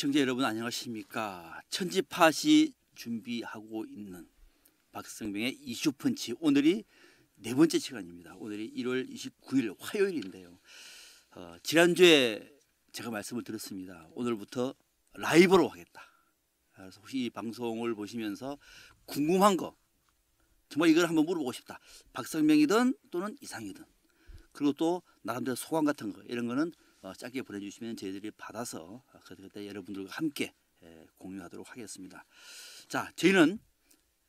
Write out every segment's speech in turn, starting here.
시청자 여러분 안녕하십니까. 천지팟이 준비하고 있는 박성병의 이슈펀치, 오늘이 네 번째 시간입니다. 오늘이 1월 29일 화요일인데요. 지난주에 제가 말씀을 드렸습니다. 오늘부터 라이브로 하겠다. 그래서 혹시 이 방송을 보시면서 궁금한 거, 정말 이걸 한번 물어보고 싶다. 박성병이든 또는 이상이든, 그리고 또 나름대로 소감 같은 거, 이런 거는 짧게 보내주시면 저희들이 받아서 그때 여러분들과 함께 공유하도록 하겠습니다. 자, 저희는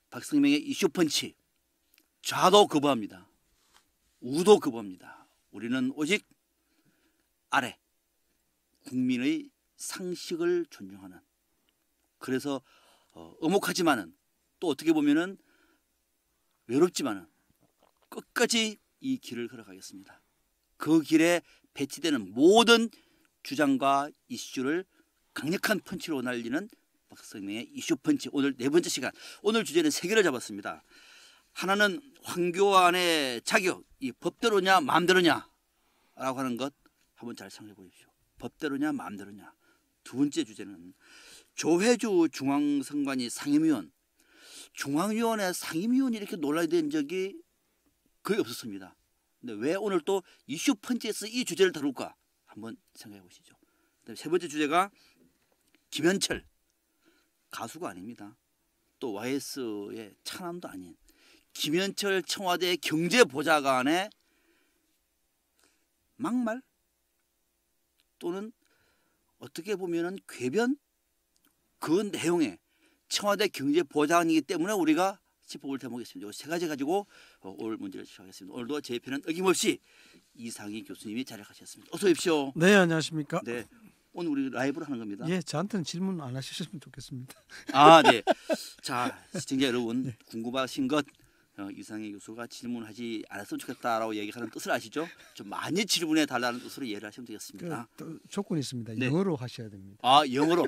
박성명의 이슈펀치, 좌도 거부합니다. 우도 거부합니다. 우리는 오직 아래 국민의 상식을 존중하는, 그래서 엄혹하지만은 또 어떻게 보면은 외롭지만은 끝까지 이 길을 걸어가겠습니다. 그 길에 배치되는 모든 주장과 이슈를 강력한 펀치로 날리는 박성명의 이슈펀치, 오늘 네 번째 시간. 오늘 주제는 세 개를 잡았습니다. 하나는 황교안의 자격, 이 법대로냐 마음대로냐 라고 하는 것 한번 잘 생각해 보십시오. 법대로냐 마음대로냐. 두 번째 주제는 조혜주 중앙선관위 상임위원, 중앙위원회 상임위원이 이렇게 논란이 된 적이 거의 없었습니다. 근데 왜 오늘 또 이슈펀치에서 이 주제를 다룰까 한번 생각해 보시죠. 세 번째 주제가 김현철, 가수가 아닙니다. 또 YS의 차남도 아닌 김현철 청와대 경제보좌관의 막말 또는 어떻게 보면은 궤변, 그 내용에 청와대 경제보좌관이기 때문에 우리가 짚어볼 대목이었습니다. 세 가지 가지고 오늘 문제를 시작하겠습니다. 오늘도 제 편은 어김없이 이상희 교수님이 자리하셨습니다. 어서 오십시오. 네, 안녕하십니까. 네, 오늘 우리 라이브로 하는 겁니다. 예, 저한테는 질문 안 하셨으면 좋겠습니다. 아, 네. 자, 시청자 여러분, 네. 궁금하신 것 이상희 교수가 질문하지 않았으면 좋겠다라고 얘기하는 뜻을 아시죠? 좀 많이 질문해 달라는 뜻으로 이해를 하시면 되겠습니다. 또 조건이 있습니다. 네. 영어로 하셔야 됩니다. 아, 영어로.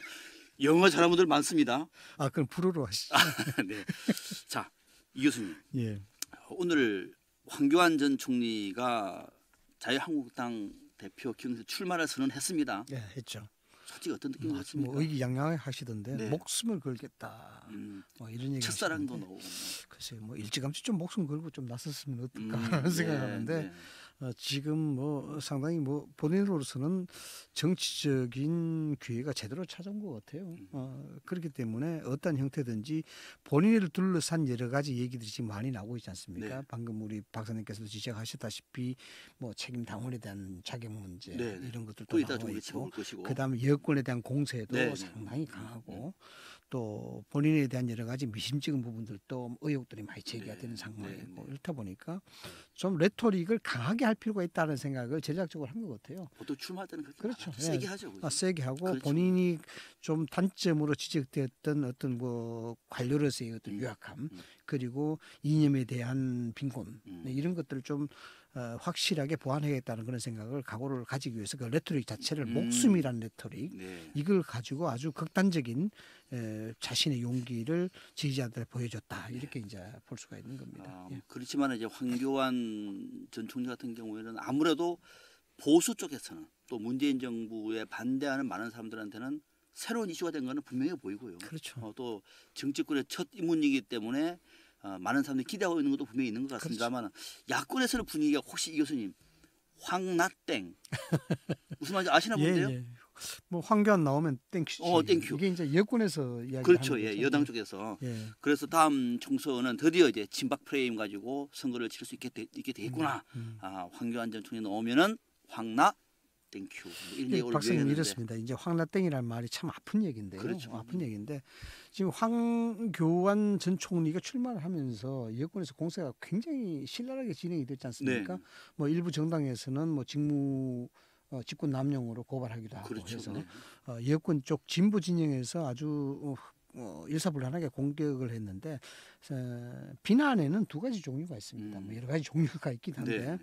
영어 잘하는 분들 많습니다. 아, 그럼 불어로 하시죠. 네. 자, 이 교수님. 예. 오늘 황교안 전 총리가 자유한국당 대표 경선에 출마를 선언했습니다. 예, 했죠. 솔직히 어떤 느낌이 드셨습니까? 뭐 의기양양하게 하시던데 네. 목숨을 걸겠다. 뭐 이런 얘기. 첫사랑도 나오고. 글쎄, 뭐 일찌감치 좀 목숨 걸고 좀 나섰으면 어떨까 하는 생각하는데. 네. 지금 뭐 상당히 뭐 본인으로서는 정치적인 기회가 제대로 찾아온 것 같아요. 그렇기 때문에 어떤 형태든지 본인을 둘러싼 여러 가지 얘기들이 지금 많이 나오고 있지 않습니까? 네. 방금 우리 박사님께서도 지적하셨다시피 뭐 책임 당원에 대한 자격 문제, 네. 이런 것들도 나오고 있고, 그다음에 여권에 대한 공세도 네. 상당히 강하고, 또 본인에 대한 여러 가지 미심쩍은 부분들도 의혹들이 많이 제기가 되는 상황이고, 이렇다 보니까 좀 레토릭을 강하게 할 필요가 있다는 생각을 전략적으로 한 것 같아요. 보통 출마할 때는 그렇죠. 세게 하죠. 그렇죠? 세게 하고, 그렇죠. 본인이 좀 단점으로 지적되었던 어떤 뭐 관료로서의 어떤 유약함, 그리고 이념에 대한 빈곤, 이런 것들을 좀 확실하게 보완하겠다는 그런 생각을, 각오를 가지기 위해서 그 레토릭 자체를 목숨이라는 레토릭, 이걸 가지고 아주 극단적인 자신의 용기를 지지자들에 보여줬다, 이렇게 이제 볼 수가 있는 겁니다. 예. 그렇지만 이제 황교안 전 총리 같은 경우에는 아무래도 보수 쪽에서는 또 문재인 정부에 반대하는 많은 사람들한테는 새로운 이슈가 된 거는 분명해 보이고요. 그렇죠. 또 정치권의 첫 입문이기 때문에 많은 사람들이 기대하고 있는 것도 분명히 있는 것 같습니다만, 그렇죠. 야권에서는 분위기가 혹시 이 교수님 황나땡 무슨 말인지 아시나 본데요? 예. 뭐 황교안 나오면 땡큐지. 땡큐. 이게 이제 여권에서 이야기. 그렇죠. 예, 여당 쪽에서. 예. 그래서 다음 총선은 드디어 이제 친박 프레임 가지고 선거를 치를 수 있게 되겠구나. 황교안 전 총리 나오면은 황나 땡큐. 박사님 이렇습니다. 이제 황나땡이라는 말이 참 아픈 얘기인데요. 그렇죠. 아픈 얘기인데, 지금 황교안 전 총리가 출마를 하면서 여권에서 공세가 굉장히 신랄하게 진행이 됐지 않습니까? 네. 뭐 일부 정당에서는 뭐 직권 남용으로 고발하기도 하고, 그렇죠. 해서 여권 쪽 진보 진영에서 아주 일사불란하게 공격을 했는데, 비난에는 두 가지 종류가 있습니다. 뭐 여러 가지 종류가 있긴 한데,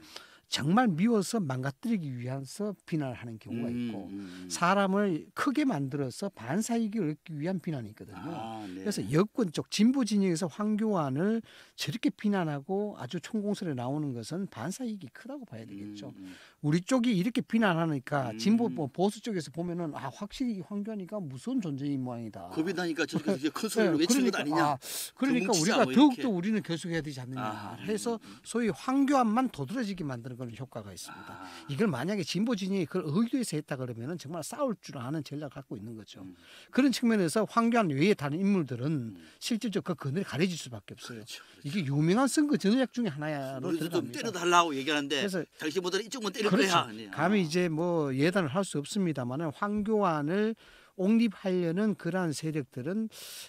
정말 미워서 망가뜨리기 위해서 비난을 하는 경우가 있고 사람을 크게 만들어서 반사이익을 얻기 위한 비난이 있거든요. 아, 네. 그래서 여권 쪽 진보 진영에서 황교안을 저렇게 비난하고 아주 총공설에 나오는 것은 반사이익이 크다고 봐야 되겠죠. 우리 쪽이 이렇게 비난하니까 진보 보수 쪽에서 보면은 아 확실히 황교안이가 무서운 존재인 모양이다. 겁이 나니까 저렇게 이제 큰 소리로 외치는 것 아니냐. 그러니까 뭉치자, 우리가 뭐 더욱더 이렇게. 우리는 계속해야 되지 않느냐 아, 해서 소위 황교안만 도드라지게 만드는 그런 효과가 있습니다. 이걸 만약에 진보 진영이 그걸 의도해서 했다 그러면은 정말 싸울 줄 아는 전략을 갖고 있는 거죠. 그런 측면에서 황교안 외에 다른 인물들은 실질적으로 그 그늘에 가려질 수밖에 없어요. 그렇죠. 이게 유명한 선거 전략 중에 하나로 우리도 좀 들어갑니다. 때려달라고 얘기하는데 그래서 당신보다는 이쪽만 때릴 그렇죠. 거야. 네. 감히 이제 뭐 예단을 할 수 없습니다만은 황교안을 옹립하려는 그러한 세력들은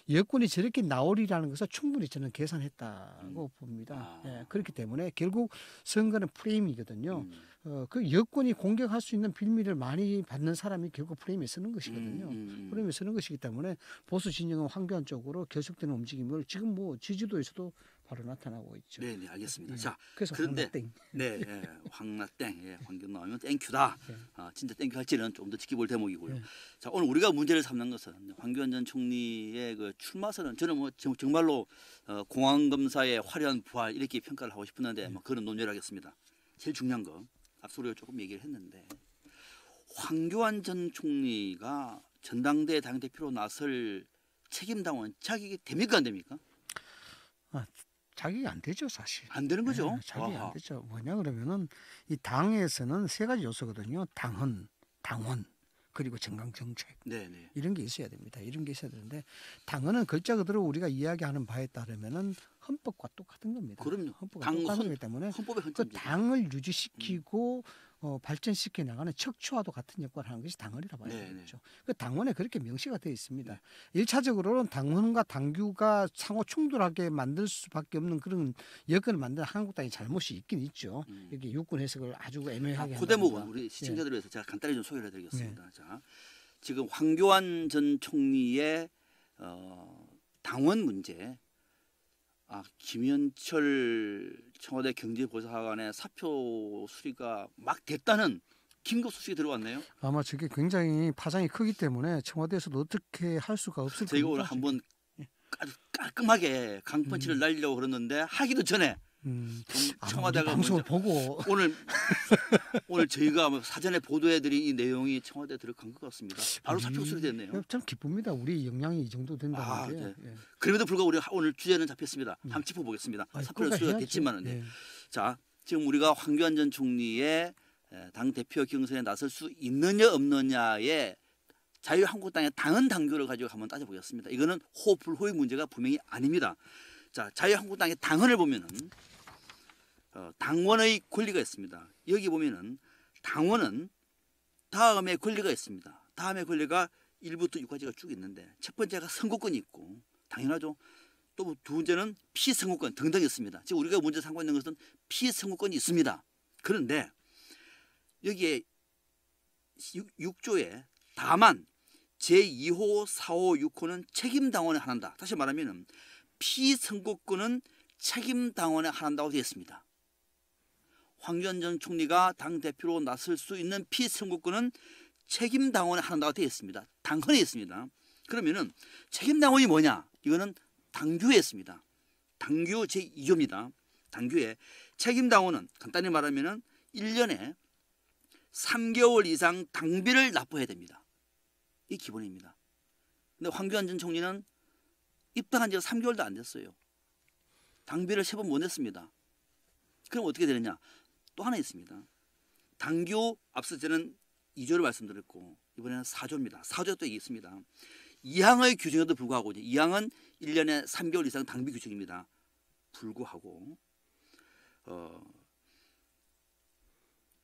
여권이 저렇게 나오리라는 것을 충분히 저는 계산했다고 봅니다. 예, 그렇기 때문에 결국 선거는 프레임이거든요. 그 여권이 공격할 수 있는 빌미를 많이 받는 사람이 결국 프레임에 서는 것이거든요. 프레임에 서는 것이기 때문에 보수 진영은 황교안 쪽으로 계속되는 움직임을 지금 뭐 지지도에서도 바로 나타나고 있죠. 네, 네, 알겠습니다. 예. 자, 그래서 그런데 황땡. 네, 예, 황나땡, 예, 황교 나오면 땡큐다. 예. 아, 진짜 땡큐 할지는 좀 더 지켜볼 대목이고요. 예. 자, 오늘 우리가 문제를 삼는 것은 황교안 전 총리의 그 출마선은 저는 뭐 정말로 공안 검사의 화려한 부활 이렇게 평가를 하고 싶었는데 뭐 그런 논의를 하겠습니다. 제일 중요한 거 앞서 우리가 조금 얘기를 했는데 황교안 전 총리가 전당대 당 대표로 나설 책임 당원 자격이 됩니까 안 됩니까? 자격이 안 되죠, 사실. 안 되는 거죠. 예, 자격이 아하. 안 되죠. 뭐냐 그러면은 이 당에서는 세 가지 요소거든요. 당헌, 당원, 그리고 정강 정책. 네, 네. 이런 게 있어야 됩니다. 이런 게 있어야 되는데 당헌은 글자 그대로 우리가 이야기하는 바에 따르면은 헌법과 똑같은 겁니다. 그럼요. 헌법과 당 똑같은 헌- 거기 때문에 헌법의 그 헌점이죠. 당을 유지시키고 발전시켜 나가는 척추와도 같은 역할을 하는 것이 당헌이라 봐야 네, 되겠죠. 그 당헌에 그렇게 명시가 되어 있습니다. 일차적으로는 당헌과 당규가 상호 충돌하게 만들 수밖에 없는 그런 여건을 만든 한국당의 잘못이 있긴 있죠. 여기 유권 해석을 아주 애매하게 그 대목은 한답니다. 우리 시청자들을 위해서 제가 간단히 좀 소개를 해드리겠습니다. 네. 자, 지금 황교안 전 총리의 당원 문제, 김현철 청와대 경제보좌관의 사표 수리가 막 됐다는 긴급 소식이 들어왔네요. 아마 저게 굉장히 파장이 크기 때문에 청와대에서도 어떻게 할 수가 없을 저희가 오늘 겁니다. 한번 아주 깔끔하게 강펀치를 날리려고 그러는데 하기도 전에 좀 청와대가 방송을 먼저 보고 오늘 저희가 뭐 사전에 보도해드린 이 내용이 청와대에 들어간 것 같습니다. 바로 사표 수리됐네요. 참 기쁩니다. 우리 역량이 이 정도 된다는 게. 네. 예. 그럼에도 불구하고 우리가 오늘 주제는 잡혔습니다. 한번 짚어보겠습니다. 사표는 그러니까 수리가 해야죠. 됐지만은 예. 자 지금 우리가 황교안 전 총리의 당 대표 경선에 나설 수 있느냐 없느냐의 자유한국당의 당헌 당규를 가지고 한번 따져보겠습니다. 이거는 호불호의 문제가 분명히 아닙니다. 자 자유한국당의 당헌을 보면은 당원의 권리가 있습니다. 여기 보면은 당원은 다음에 권리가 있습니다. 다음에 권리가 1부터 6까지가 쭉 있는데 첫 번째가 선거권이 있고 당연하죠. 또 두 번째는 피선거권 등등 있습니다. 지금 우리가 문제 삼고 있는 것은 피선거권이 있습니다. 그런데 여기에 6조에 다만 제2호, 4호, 6호는 책임당원에 한한다. 다시 말하면 피선거권은 책임당원에 한한다고 되어 있습니다. 황교안 전 총리가 당대표로 나설 수 있는 피선거권은 책임당원에 한다고 되어 있습니다. 당헌에 있습니다. 그러면은 책임당원이 뭐냐? 이거는 당규에 있습니다. 당규 제2조입니다. 당규에 책임당원은 간단히 말하면은 1년에 3개월 이상 당비를 납부해야 됩니다. 이 기본입니다. 근데 황교안 전 총리는 입당한 지가 3개월도 안 됐어요. 당비를 3번 못 냈습니다. 그럼 어떻게 되느냐? 또 하나 있습니다. 당규 앞서 저는 2조를 말씀드렸고 이번에는 4조입니다. 4조 또 있습니다. 2항의 규정에도 불구하고 2항은 1년에 3개월 이상 당비 규정입니다. 불구하고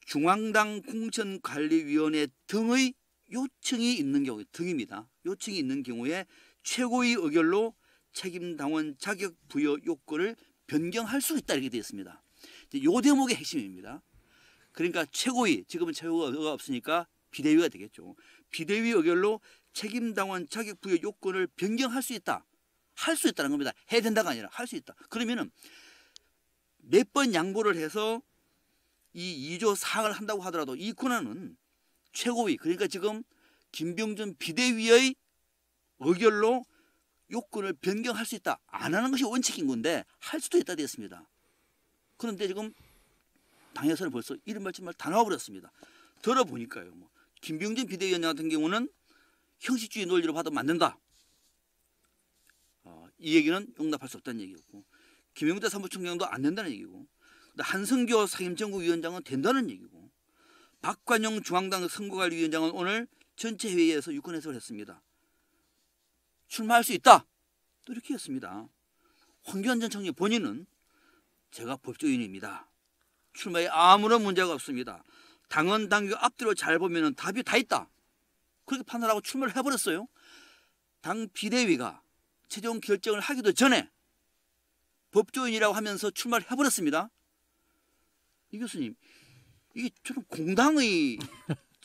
중앙당 공천관리위원회 등의 요청이 있는 경우 등입니다. 요청이 있는 경우에 최고위 의결로 책임당원 자격 부여 요건을 변경할 수 있다 이렇게 되어 있습니다. 이 대목의 핵심입니다. 그러니까 최고위, 지금은 최고위가 없으니까 비대위가 되겠죠. 비대위 의결로 책임당원 자격 부여 요건을 변경할 수 있다. 할 수 있다는 겁니다. 해야 된다가 아니라 할 수 있다. 그러면은 몇 번 양보를 해서 이 2조 사항을 한다고 하더라도 이 권한은 최고위 그러니까 지금 김병준 비대위의 의결로 요건을 변경할 수 있다. 안 하는 것이 원칙인 건데 할 수도 있다 되었습니다. 그런데 지금 당에서는 벌써 이런 말씀을 다 나와버렸습니다. 들어보니까요. 뭐 김병준 비대위원장 같은 경우는 형식주의 논리로 봐도 만든다. 이 얘기는 용납할 수 없다는 얘기였고 김영대 사무총장도 안 된다는 얘기고 한성교 상임정부위원장은 된다는 얘기고 박관영 중앙당 선거관리위원장은 오늘 전체 회의에서 유권 해석을 했습니다. 출마할 수 있다. 또 이렇게 했습니다. 황교안 전 총리 본인은 제가 법조인입니다. 출마에 아무런 문제가 없습니다. 당헌 당규 앞뒤로 잘 보면 답이 다 있다. 그렇게 판단하고 출마를 해버렸어요. 당 비대위가 최종 결정을 하기도 전에 법조인이라고 하면서 출마를 해버렸습니다. 이 교수님, 이게 저는 공당의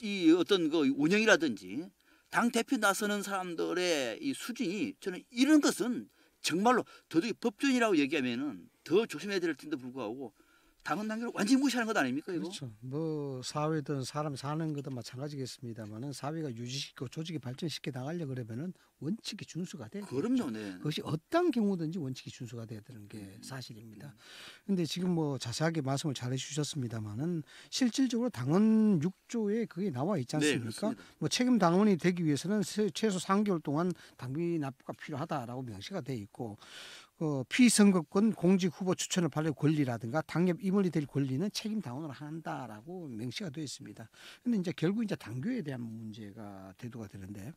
이 어떤 그 운영이라든지 당 대표 나서는 사람들의 이 수준이 저는 이런 것은 정말로 더더욱 법조인이라고 얘기하면은 더 조심해야 될 텐데 불구하고 당헌 당규를 완전히 무시하는 것 아닙니까 이거? 그렇죠. 뭐 사회든 사람 사는 것도 마찬가지겠습니다만은 사회가 유지시키고 조직이 발전시켜 나가려 그러면은 원칙이 준수가 돼요. 그럼요, 네. 그것이 어떤 경우든지 원칙이 준수가 돼야 되는 게 사실입니다. 그런데 지금 뭐 자세하게 말씀을 잘 해주셨습니다만은 실질적으로 당헌 6조에 그게 나와 있지 네, 않습니까? 그렇습니다. 뭐 책임 당원이 되기 위해서는 최소 3개월 동안 당비 납부가 필요하다라고 명시가 돼 있고. 피선거권 공직 후보 추천을 받을 권리라든가 당협 임원이 될 권리는 책임 당원으로 한다라고 명시가 되어 있습니다. 그런데 이제 결국 이제 당규에 대한 문제가 대두가 되는데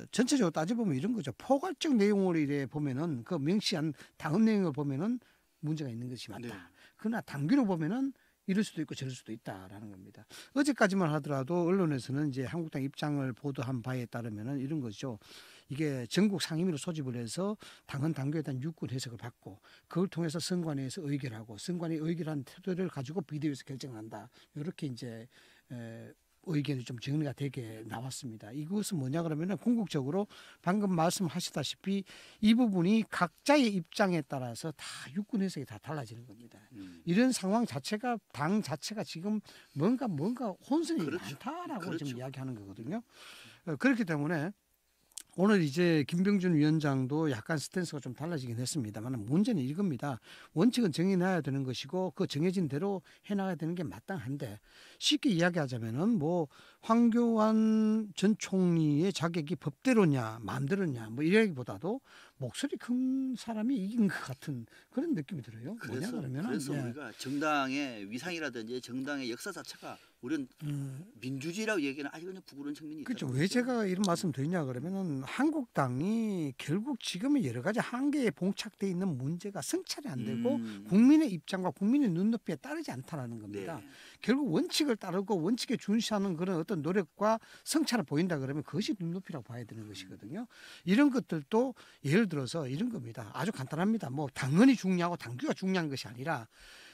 전체적으로 따져보면 이런 거죠. 포괄적 내용을 이래 보면은 그 명시한 당헌 내용을 보면은 문제가 있는 것이 맞다. 네. 그러나 당규로 보면은 이럴 수도 있고 저럴 수도 있다라는 겁니다. 어제까지만 하더라도 언론에서는 이제 한국당 입장을 보도한 바에 따르면은 이런 거죠. 이게 전국 상임위로 소집을 해서 당헌 당규에 대한 유권 해석을 받고 그걸 통해서 선관위에서 의결하고 선관위 의결한 태도를 가지고 비대위에서 결정한다. 이렇게 이제 의견이 좀 정리가 되게 나왔습니다. 이것은 뭐냐 그러면은 궁극적으로 방금 말씀하시다시피 이 부분이 각자의 입장에 따라서 다 유권 해석이 다 달라지는 겁니다. 이런 상황 자체가 당 자체가 지금 뭔가 혼선이 그렇죠. 많다라고 그렇죠. 지금 이야기하는 거거든요. 그렇기 때문에 오늘 이제 김병준 위원장도 약간 스탠스가 좀 달라지긴 했습니다만 문제는 이겁니다. 원칙은 정해놔야 되는 것이고 그 정해진 대로 해나가야 되는 게 마땅한데 쉽게 이야기하자면은 뭐 황교안 전 총리의 자격이 법대로냐 마음대로냐 뭐 이야기보다도 목소리 큰 사람이 이긴 것 같은 그런 느낌이 들어요. 그래서 그러면은 우리가 정당의 위상이라든지 정당의 역사 자체가 우리는 민주주의라고 얘기는 아직은 부끄러운 측면이 있다. 그렇죠. 왜 제가 이런 말씀 드리냐 그러면은 한국당이 결국 지금의 여러 가지 한계에 봉착돼 있는 문제가 성찰이 안 되고 국민의 입장과 국민의 눈높이에 따르지 않다라는 겁니다. 네. 결국 원칙을 따르고 원칙에 준시하는 그런 어떤 노력과 성찰을 보인다 그러면 그것이 눈높이라고 봐야 되는 것이거든요. 이런 것들도 예를 들어서 이런 겁니다. 아주 간단합니다. 뭐 당헌이 중요하고 당규가 중요한 것이 아니라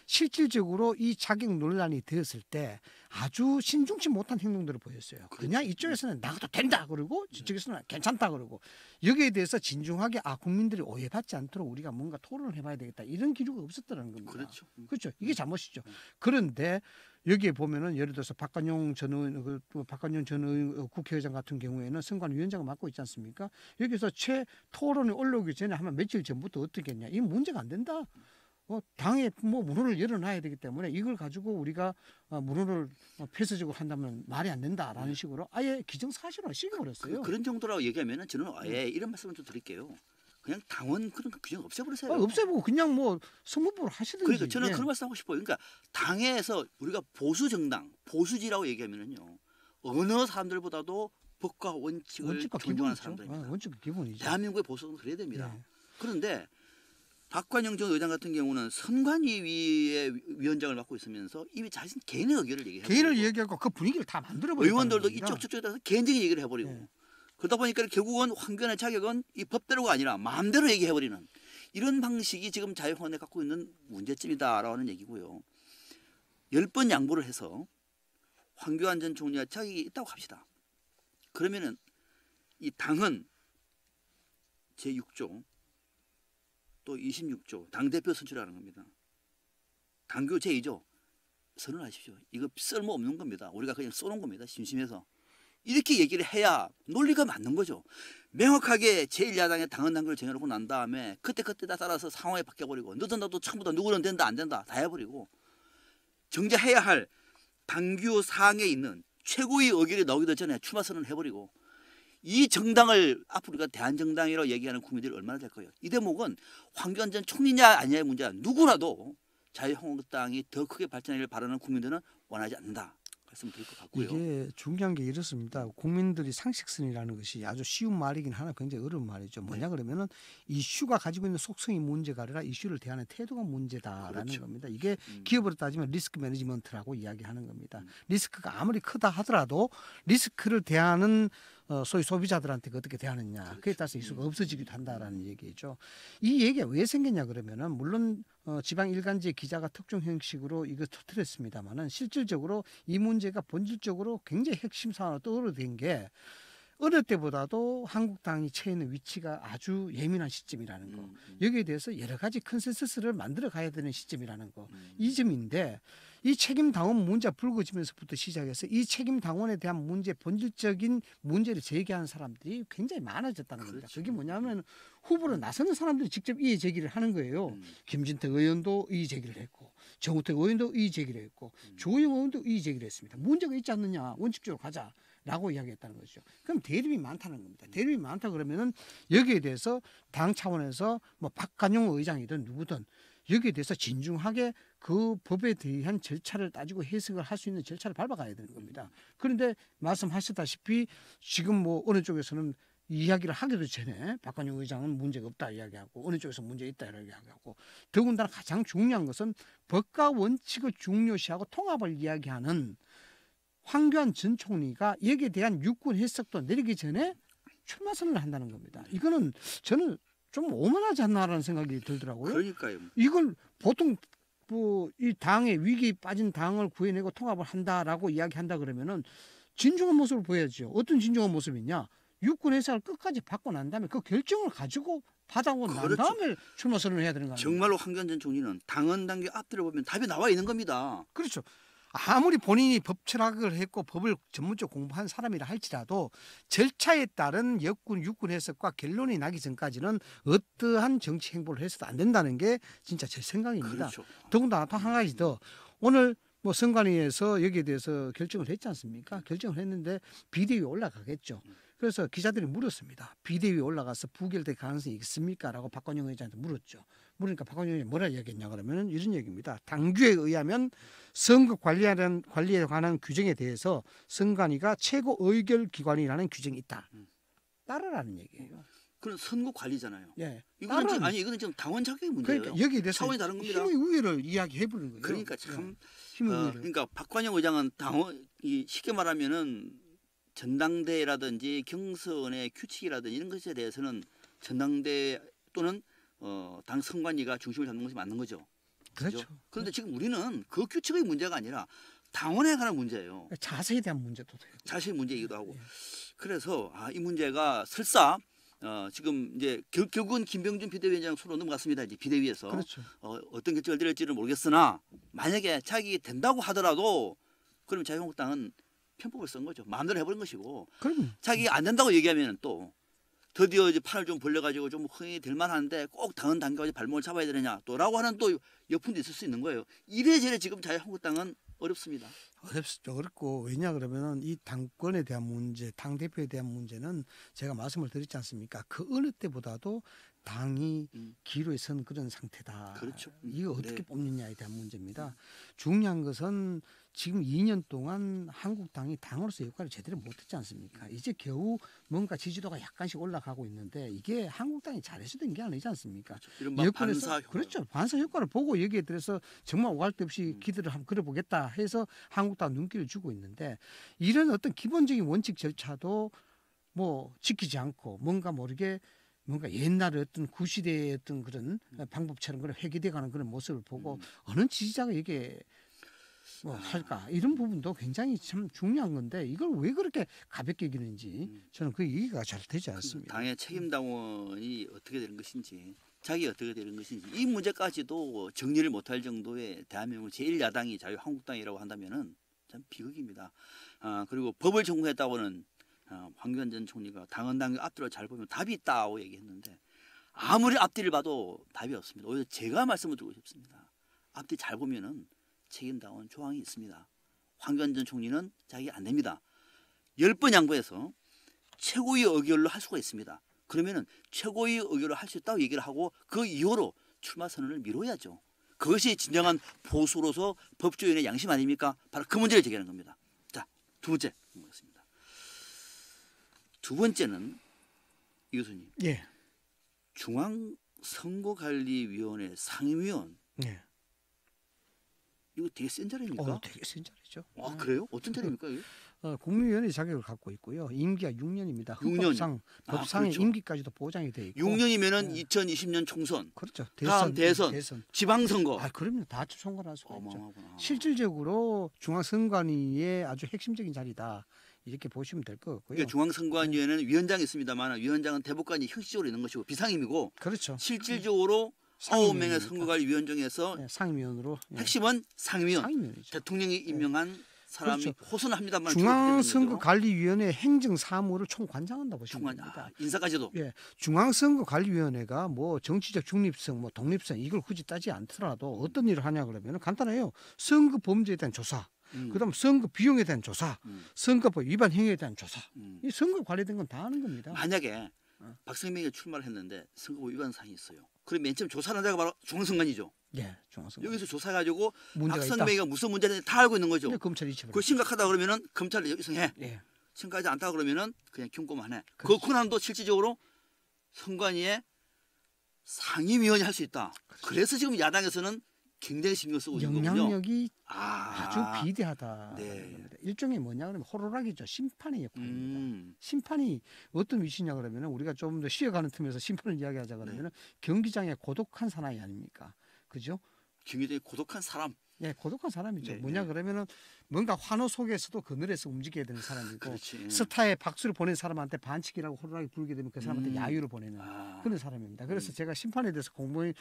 실질적으로 이 자격 논란이 되었을 때 아주 신중치 못한 행동들을 보였어요. 그냥 이쪽에서는 나가도 된다 그러고 저쪽에서는 괜찮다 그러고 여기에 대해서 진중하게 국민들이 오해받지 않도록 우리가 뭔가 토론을 해봐야 되겠다 이런 기류가 없었다는 겁니다. 그렇죠. 그렇죠. 이게 잘못이죠. 그런데 여기에 보면은 예를 들어서 박관영 전 국회의장 같은 경우에는 선관위원장을 맡고 있지 않습니까? 여기서 토론이 올라오기 전에 하면 며칠 전부터 어떻게 했냐? 이 문제가 안 된다. 당에 뭐 문호를 열어놔야 되기 때문에 이걸 가지고 우리가 문호를 폐쇄적으로 한다면 말이 안 된다라는 식으로 아예 기정사실화를 시켜버렸어요. 그런 정도라고 얘기하면은 저는 아예 이런 말씀을 좀 드릴게요. 그냥 당원 그런 거 규정 없애버리세요. 없애보고 그냥 뭐 선거법을 하시든지. 그러니까 저는 그런 말씀하고 싶어요. 그러니까 당에서 우리가 보수 정당, 보수지라고 얘기하면은요 어느 사람들보다도 법과 원칙을 존중하는 사람들입니다. 원칙 기본이죠. 대한민국의 보수는 그래야 됩니다. 네. 그런데 박관영 전 의장 같은 경우는 선관위의 위원장을 맡고 있으면서 이미 자신 개인의 의견을 얘기해요. 개인을 얘기하고 그 분위기를 다 만들어버리고 의원들도 이쪽 저쪽에 따라서 개인적인 얘기를 해버리고 네. 그러다 보니까 결국은 황교안의 자격은 이 법대로가 아니라 마음대로 얘기해버리는 이런 방식이 지금 자유한국당이 갖고 있는 문제점이다라고 하는 얘기고요. 10번 양보를 해서 황교안 전 총리가 자격이 있다고 합시다. 그러면은 이 당헌 제6조 또 26조 당대표 선출하는 겁니다. 당규 제2조 선언하십시오. 이거 쓸모없는 겁니다. 우리가 그냥 써놓은 겁니다. 심심해서. 이렇게 얘기를 해야 논리가 맞는 거죠. 명확하게 제1야당의 당헌 단계를 정해놓고 난 다음에 그때그때 따라서 상황이 바뀌어버리고 너도 나도 처음부터 누구는 된다 안 된다 다 해버리고 정제해야 할 당규 사항에 있는 최고의 의견이 나오기도 전에 출마 선언을 해버리고 이 정당을 앞으로 우리가 대한정당이라고 얘기하는 국민들이 얼마나 될 거예요. 이 대목은 황교안 전 총리냐 아니냐의 문제야. 누구라도 자유한국당이 더 크게 발전하기를 바라는 국민들은 원하지 않는다. 말씀드릴 것 같고요. 이게 중요한 게 이렇습니다. 국민들이 상식선이라는 것이 아주 쉬운 말이긴 하나 굉장히 어려운 말이죠. 뭐냐 그러면은 이슈가 가지고 있는 속성이 문제가 아니라 이슈를 대하는 태도가 문제다라는 그렇죠. 겁니다. 이게 기업으로 따지면 리스크 매니지먼트라고 이야기하는 겁니다. 리스크가 아무리 크다 하더라도 리스크를 대하는 소위 소비자들한테 어떻게 대하느냐 그에 따라서 이슈가 없어지기도 한다라는 얘기죠. 이 얘기가 왜 생겼냐 그러면은 물론 지방 일간지 기자가 특종 형식으로 이거 터뜨렸습니다만은 실질적으로 이 문제가 본질적으로 굉장히 핵심 사안으로 떠오르는 게 어느 때보다도 한국당이 처해 있는 위치가 아주 예민한 시점이라는 거. 여기에 대해서 여러 가지 컨센서스를 만들어 가야 되는 시점이라는 거. 이 점인데 이 책임 당원 문제 불거지면서부터 시작해서 이 책임 당원에 대한 문제 본질적인 문제를 제기하는 사람들이 굉장히 많아졌다는 겁니다. 그게 뭐냐면 후보로 나서는 사람들이 직접 이의 제기를 하는 거예요. 김진태 의원도 이의 제기를 했고 정우택 의원도 이의 제기를 했고 조영 의원도 이의 제기를 했습니다. 문제가 있지 않느냐 원칙적으로 가자. 라고 이야기했다는 거죠. 그럼 대립이 많다는 겁니다. 대립이 많다 그러면은 여기에 대해서 당 차원에서 뭐 박관용 의장이든 누구든 여기에 대해서 진중하게 그 법에 대한 절차를 따지고 해석을 할 수 있는 절차를 밟아가야 되는 겁니다. 그런데 말씀하셨다시피 지금 뭐 어느 쪽에서는 이야기를 하기도 전에 박관용 의장은 문제가 없다 이야기하고 어느 쪽에서 문제 있다 이야기하고 더군다나 가장 중요한 것은 법과 원칙을 중요시하고 통합을 이야기하는 황교안 전 총리가 여기에 대한 유권 해석도 내리기 전에 출마 선언을 한다는 겁니다. 이거는 저는 좀 오만하지 않나라는 생각이 들더라고요. 그러니까요. 이걸 보통 뭐 이 당의 위기에 빠진 당을 구해내고 통합을 한다라고 이야기한다 그러면은 진중한 모습을 보여야죠. 어떤 진중한 모습이냐? 유권 해석을 끝까지 받고 난 다음에 그 결정을 가지고 받아오고 난 그렇죠. 다음에 출마 선언을 해야 되는 거 아니에요? 정말로 황교안 전 총리는 당헌 단계 앞뒤를 보면 답이 나와 있는 겁니다. 그렇죠. 아무리 본인이 법 철학을 했고 법을 전문적으로 공부한 사람이라 할지라도 절차에 따른 여군 육군 해석과 결론이 나기 전까지는 어떠한 정치 행보를 해서도 안 된다는 게 진짜 제 생각입니다. 그렇죠. 더군다나 또 한 가지 더 오늘 뭐 선관위에서 여기에 대해서 결정을 했지 않습니까? 결정을 했는데 비대위에 올라가겠죠. 그래서 기자들이 물었습니다. 비대위에 올라가서 부결될 가능성이 있습니까? 라고 박관영 의장한테 물었죠. 물으니까 박관영 의장이 뭐라 이야기했냐 그러면 이런 얘기입니다. 당규에 의하면 선거 관리에 관한 규정에 대해서 선관위가 최고 의결 기관이라는 규정이 있다. 따르라는 얘기예요. 그건 선거 관리잖아요. 예. 이거는 지금, 이거는 지금 당원 자격의 문제예요. 그러니까 여기에 대해서 차원이 다른 겁니다. 힘의 우위를 이야기해 보는 거예요. 그러니까 참 힘의 우위를. 그러니까 박관영 의장은 당원이 쉽게 말하면은 전당대회라든지 경선의 규칙이라든지 이런 것에 대해서는 전당대 또는 당 선관위가 중심을 잡는 것이 맞는 거죠. 그렇죠. 그런데 지금 우리는 그 규칙의 문제가 아니라 당원에 관한 문제예요. 자세에 대한 문제도 돼요. 자세히 문제이기도 하고. 예. 그래서 이 문제가 설사 지금 이제 결국은 김병준 비대위원장 손으로 넘어갔습니다. 이제 비대위에서 그렇죠. 어떤 결정을 내릴지는 모르겠으나 만약에 자기 된다고 하더라도 그럼 자유한국당은 편법을 쓴 거죠. 마음대로 해버린 것이고 그럼 자기 안 된다고 얘기하면 또 드디어 이제 판을 좀 벌려가지고 좀 흥이 될 만한데 꼭 당헌 단계까지 발목을 잡아야 되느냐 또라고 하는 또 역풍도 있을 수 있는 거예요. 이래저래 지금 자유한국당은 어렵습니다. 어렵고 왜냐 그러면은 이 당권에 대한 문제, 당 대표에 대한 문제는 제가 말씀을 드렸지 않습니까? 그 어느 때보다도 당이 기로에 선 그런 상태다. 그렇죠. 이거 어떻게 네. 뽑느냐에 대한 문제입니다. 중요한 것은 지금 2년 동안 한국당이 당으로서 역할을 제대로 못했지 않습니까? 이제 겨우 뭔가 지지도가 약간씩 올라가고 있는데 이게 한국당이 잘해서 된 게 아니지 않습니까? 이른바 여권에서 반사 효과. 그렇죠. 반사 효과를 보고 여기에 대해서 정말 오갈 데 없이 기대를 한번 그려보겠다 해서 한국당 눈길을 주고 있는데 이런 어떤 기본적인 원칙 절차도 뭐 지키지 않고 뭔가 모르게 뭔가 옛날의 어떤 구시대의 어떤 그런 방법처럼 그런 회귀돼가는 그런 모습을 보고 어느 지지자가 이게 뭐 할까 이런 부분도 굉장히 참 중요한 건데 이걸 왜 그렇게 가볍게 여기는지 저는 그 얘기가 잘 되지 않습니다. 당의 책임당원이 어떻게 되는 것인지, 자기 어떻게 되는 것인지 이 문제까지도 정리를 못할 정도의 대한민국 제1야당이 자유한국당이라고 한다면은 참 비극입니다. 그리고 법을 전공했다고는 황교안 전 총리가 당헌당규 앞뒤를 잘 보면 답이 있다고 얘기했는데 아무리 앞뒤를 봐도 답이 없습니다. 오히려 제가 말씀을 드리고 싶습니다. 앞뒤 잘 보면은 책임당원 조항이 있습니다. 황교안 전 총리는 자기 안 됩니다. 10번 양보해서 최고위 의결로 할 수가 있습니다. 그러면은 최고위 의결로 할 수 있다고 얘기를 하고 그 이후로 출마 선언을 미뤄야죠. 그것이 진정한 보수로서 법조인의 양심 아닙니까? 바로 그 문제를 제기하는 겁니다. 자, 두 번째 넘어가겠습니다. 두 번째는 이 교수님, 예, 중앙선거관리위원회 상임위원 예. 이거 되게 센 자리입니까? 되게 센 자리죠. 그래요? 어떤 자리입니까? 이게? 국무위원의 자격을 갖고 있고요. 임기가 6년입니다. 6년. 법상의 그렇죠. 임기까지도 보장이 돼 있고. 6년이면은 2020년 총선, 그렇죠. 다음 대선, 지방선거. 그럼요. 다 총괄할 수가 있죠. 어마어마하구나. 실질적으로 중앙선관위의 아주 핵심적인 자리다. 이렇게 보시면 될 것 같고요. 그러니까 중앙선관위에는 위원장이 있습니다만 위원장은 대법관이 형식적으로 있는 것이고 비상임이고 그렇죠. 실질적으로 9명의 선거관리위원 중에서 상임위원으로 핵심은 상임위원, 상임위원이죠. 대통령이 임명한 사람이 그렇죠. 호소는 합니다만 중앙선거관리위원회 행정사무를 총관장한다 보시면 됩니다. 인사까지도. 예, 중앙선거관리위원회가 뭐 정치적 중립성, 뭐 독립성 이걸 굳이 따지 않더라도 어떤 일을 하냐 그러면 간단해요. 선거 범죄에 대한 조사, 그다음 선거 비용에 대한 조사, 선거법 위반 행위에 대한 조사. 이 선거 관련된 건 다 하는 겁니다. 만약에 박성명이 출마를 했는데 선거법 위반 사항이 있어요. 그럼 맨 처음 조사하는 데가 바로 중앙선관위죠. 예, 중앙선관. 여기서 조사해가지고 문제가 박성명이가 무슨 문제인지 다 알고 있는 거죠. 검찰이 잊혀버려. 그 심각하다 그러면은 검찰이 여기서 해. 예. 심각하지 않다 그러면은 그냥 경고만 해. 그 그렇죠. 권한도 실질적으로 선관위의 상임위원이 할 수 있다. 그래서 지금 야당에서는 굉장히 신경 쓰고 있는 거군요. 영향력이 아주 비대하다. 네. 일종의 뭐냐 그러면 호루라기죠. 심판의 역할입니다. 심판이 어떤 위치냐 그러면 우리가 좀 더 쉬어가는 틈에서 심판을 이야기하자 그러면 경기장의 고독한 사나이 아닙니까? 그죠? 경기장의 고독한 사람. 예, 고독한 사람이죠. 네, 뭐냐 그러면은 뭔가 환호 속에서도 그늘에서 움직여야 되는 사람이고 그렇지. 스타에 박수를 보낸 사람한테 반칙이라고 호루라기 불게 되면 그 사람한테 야유를 보내는 그런 사람입니다. 그래서 제가 심판에 대해서 공부한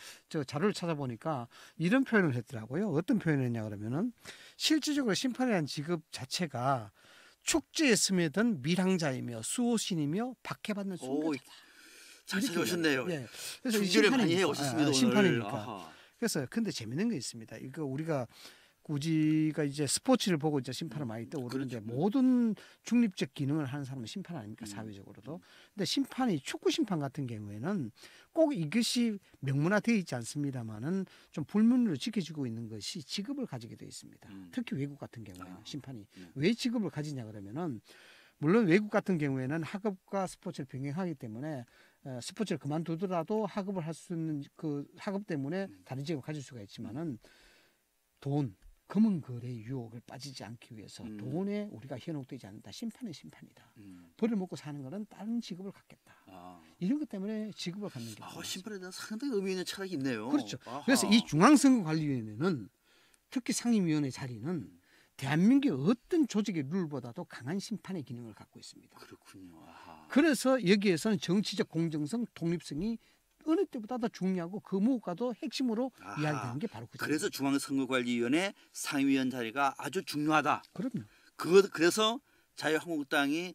자료를 찾아보니까 이런 표현을 했더라고요. 어떤 표현을 했냐 그러면은 실질적으로 심판이라는 직업 자체가 축제에 스며든 밀항자이며 수호신이며 박해받는 순간이다. 잘 찾아오셨네요. 예. 그래서 준비를 많이 해 오셨습니다. 심판이니까. 아하. 그래서 근데 재밌는 게 있습니다. 이거 우리가 이제 스포츠를 보고 이제 심판을 많이 떠오르는데 그렇죠. 모든 중립적 기능을 하는 사람은 심판 아닙니까 사회적으로도. 근데 심판이 축구 심판 같은 경우에는 꼭 이것이 명문화되어 있지 않습니다만은 좀 불문으로 지켜지고 있는 것이 직업을 가지게 되어 있습니다. 특히 외국 같은 경우에는 심판이 왜 직업을 가지냐 그러면은 물론 외국 같은 경우에는 학업과 스포츠를 병행하기 때문에 스포츠를 그만두더라도 학업을 할 수 있는 그 학업 때문에 다른 직업을 가질 수가 있지만은 돈, 금은 거래 유혹을 빠지지 않기 위해서 돈에 우리가 현혹되지 않는다. 심판은 심판이다. 벌을 먹고 사는 거는 다른 직업을 갖겠다. 이런 것 때문에 직업을 갖는 게 심판에 대한 상당히 의미 있는 철학이 있네요. 그렇죠. 아하. 그래서 이 중앙선거관리위원회는 특히 상임위원회 자리는 대한민국의 어떤 조직의 룰보다도 강한 심판의 기능을 갖고 있습니다. 그렇군요. 아하. 그래서 여기에서는 정치적 공정성, 독립성이 어느 때보다 중요하고 그 무엇과도 핵심으로 이야기되는 게 바로 그 점입니다. 그래서 중앙선거관리위원회 상임위원 자리가 아주 중요하다. 그럼요. 그래서 자유한국당이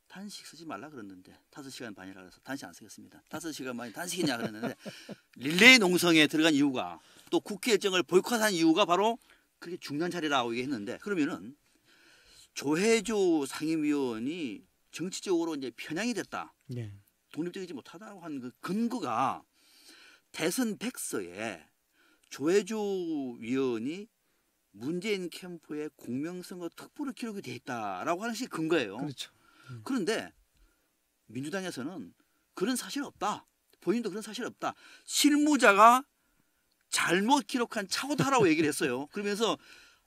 단식 쓰지 말라 그랬는데 5시간 반이라 그래서 단식 안 쓰겠습니다. 5시간 반이 단식이냐 그랬는데 릴레이 농성에 들어간 이유가 또 국회 일정을 보이콧한 이유가 바로 그렇게 중요한 자리라고 얘기했는데 그러면은 조혜주 상임위원이 정치적으로 이제 편향이 됐다. 네. 독립적이지 못하다고 하는 그 근거가 대선 백서에 조혜주 위원이 문재인 캠프의 공명선거 특보를 기록이 돼 있다라고 하는 것이 근거예요. 그렇죠. 그런데 민주당에서는 그런 사실 없다. 본인도 그런 사실 없다. 실무자가 잘못 기록한 착오다라고 얘기를 했어요. 그러면서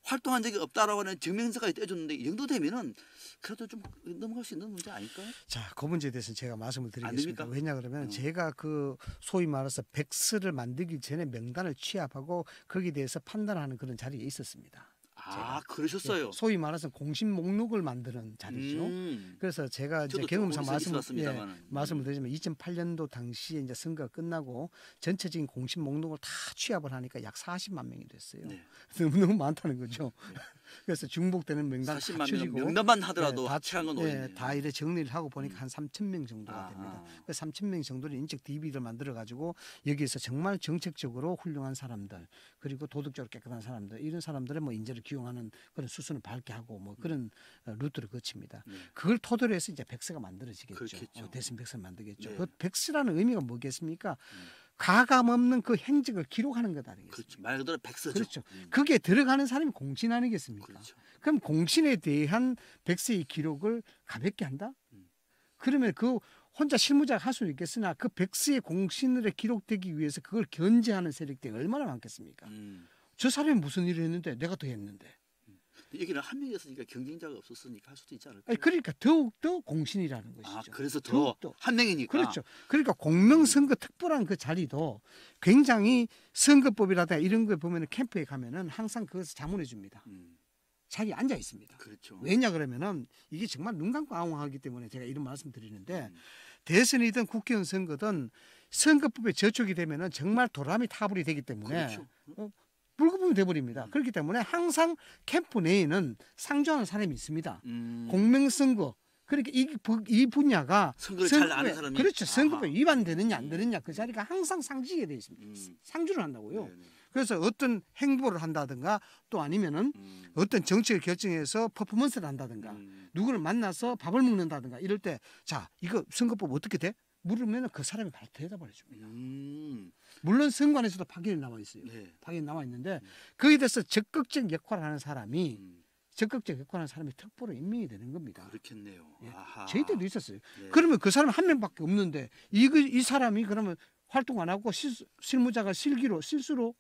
활동한 적이 없다라고 하는 증명서까지 떼줬는데 이 정도 되면은 그래도 좀 넘어갈 수 있는 문제 아닐까요? 자, 그 문제에 대해서는 제가 말씀을 됩니까? 드리겠습니다. 왜냐 그러면 제가 그 소위 말해서 백스를 만들기 전에 명단을 취합하고 거기에 대해서 판단하는 그런 자리에 있었습니다. 아, 그러셨어요. 소위 말해서 공식 목록을 만드는 자리죠. 그래서 제가 이제 저도 경험상 거기서 말씀을 있었습니다만은. 말씀을 드리자면 2008년도 당시에 이제 선거가 끝나고 전체적인 공식 목록을 다 취합을 하니까 약 40만 명이 됐어요. 네. 너무 많다는 거죠. 그래서 중복되는 명단 40만 다 명 추리고 명단만 하더라도 다 합치한 건 오해네요. 다 이래 정리를 하고 보니까 한 3,000명 정도가 됩니다. 그 3,000명 정도는 인적 DB를 만들어 가지고 여기에서 정말 정책적으로 훌륭한 사람들 그리고 도덕적으로 깨끗한 사람들 이런 사람들의 뭐 인재를 기용하는 그런 수순을 밟게 하고 뭐 그런 루트를 거칩니다. 그걸 토대로 해서 이제 백서가 만들어지겠죠. 그렇겠죠. 대선 백서를 만들겠죠. 네. 그 백서라는 의미가 뭐겠습니까? 가감 없는 그 행적을 기록하는 것 아니겠습니까? 그렇죠. 말 그대로 백서죠. 그렇죠. 그게 들어가는 사람이 공신 아니겠습니까? 그렇죠. 그럼 공신에 대한 백서의 기록을 가볍게 한다? 그러면 그 혼자 실무자가 할 수는 있겠으나 그 백서의 공신으로 기록되기 위해서 그걸 견제하는 세력들이 얼마나 많겠습니까? 저 사람이 무슨 일을 했는데 내가 더 했는데. 여기는 한 명이었으니까 경쟁자가 없었으니까 할 수도 있지 않을까요? 아니, 그러니까 더욱더 공신이라는 것이죠. 아, 그래서 더 더욱더. 한 명이니까. 그렇죠. 그러니까 공명선거 특보라는 그 자리도 굉장히 선거법이라든가 이런 거 보면 캠프에 가면은 항상 그것을 자문해 줍니다. 자리에 앉아 있습니다. 그렇죠. 왜냐 그러면은 이게 정말 눈 감고 아웅하기 때문에 제가 이런 말씀 드리는데 대선이든 국회의원 선거든 선거법에 저촉이 되면은 정말 도람이 타불이 되기 때문에 그렇죠. 불구분이 돼버립니다. 그렇기 때문에 항상 캠프 내에는 상주하는 사람이 있습니다. 공명선거 그러니까 이 분야가 선거를 잘 아는 사람이 그렇죠. 선거법 아하. 위반되느냐 안 되느냐 그 자리가 항상 상지게 돼 있습니다. 상주를 한다고요. 네네. 그래서 어떤 행보를 한다든가 또 아니면은 어떤 정책을 결정해서 퍼포먼스를 한다든가 누구를 만나서 밥을 먹는다든가 이럴 때 자 이거 선거법 어떻게 돼? 물으면 그 사람이 바로 대답을 해줍니다. 물론 선관에서도 파견이 나와 있어요. 네. 파견이 나와 있는데 거기에 대해서 적극적 역할을 하는 사람이 적극적 역할하는 사람이 특보로 임명이 되는 겁니다. 그렇겠네요. 예. 아하. 저희 때도 있었어요. 네. 그러면 그 사람 한 명밖에 없는데 이 사람이 그러면 활동 안 하고 실무자가 실수로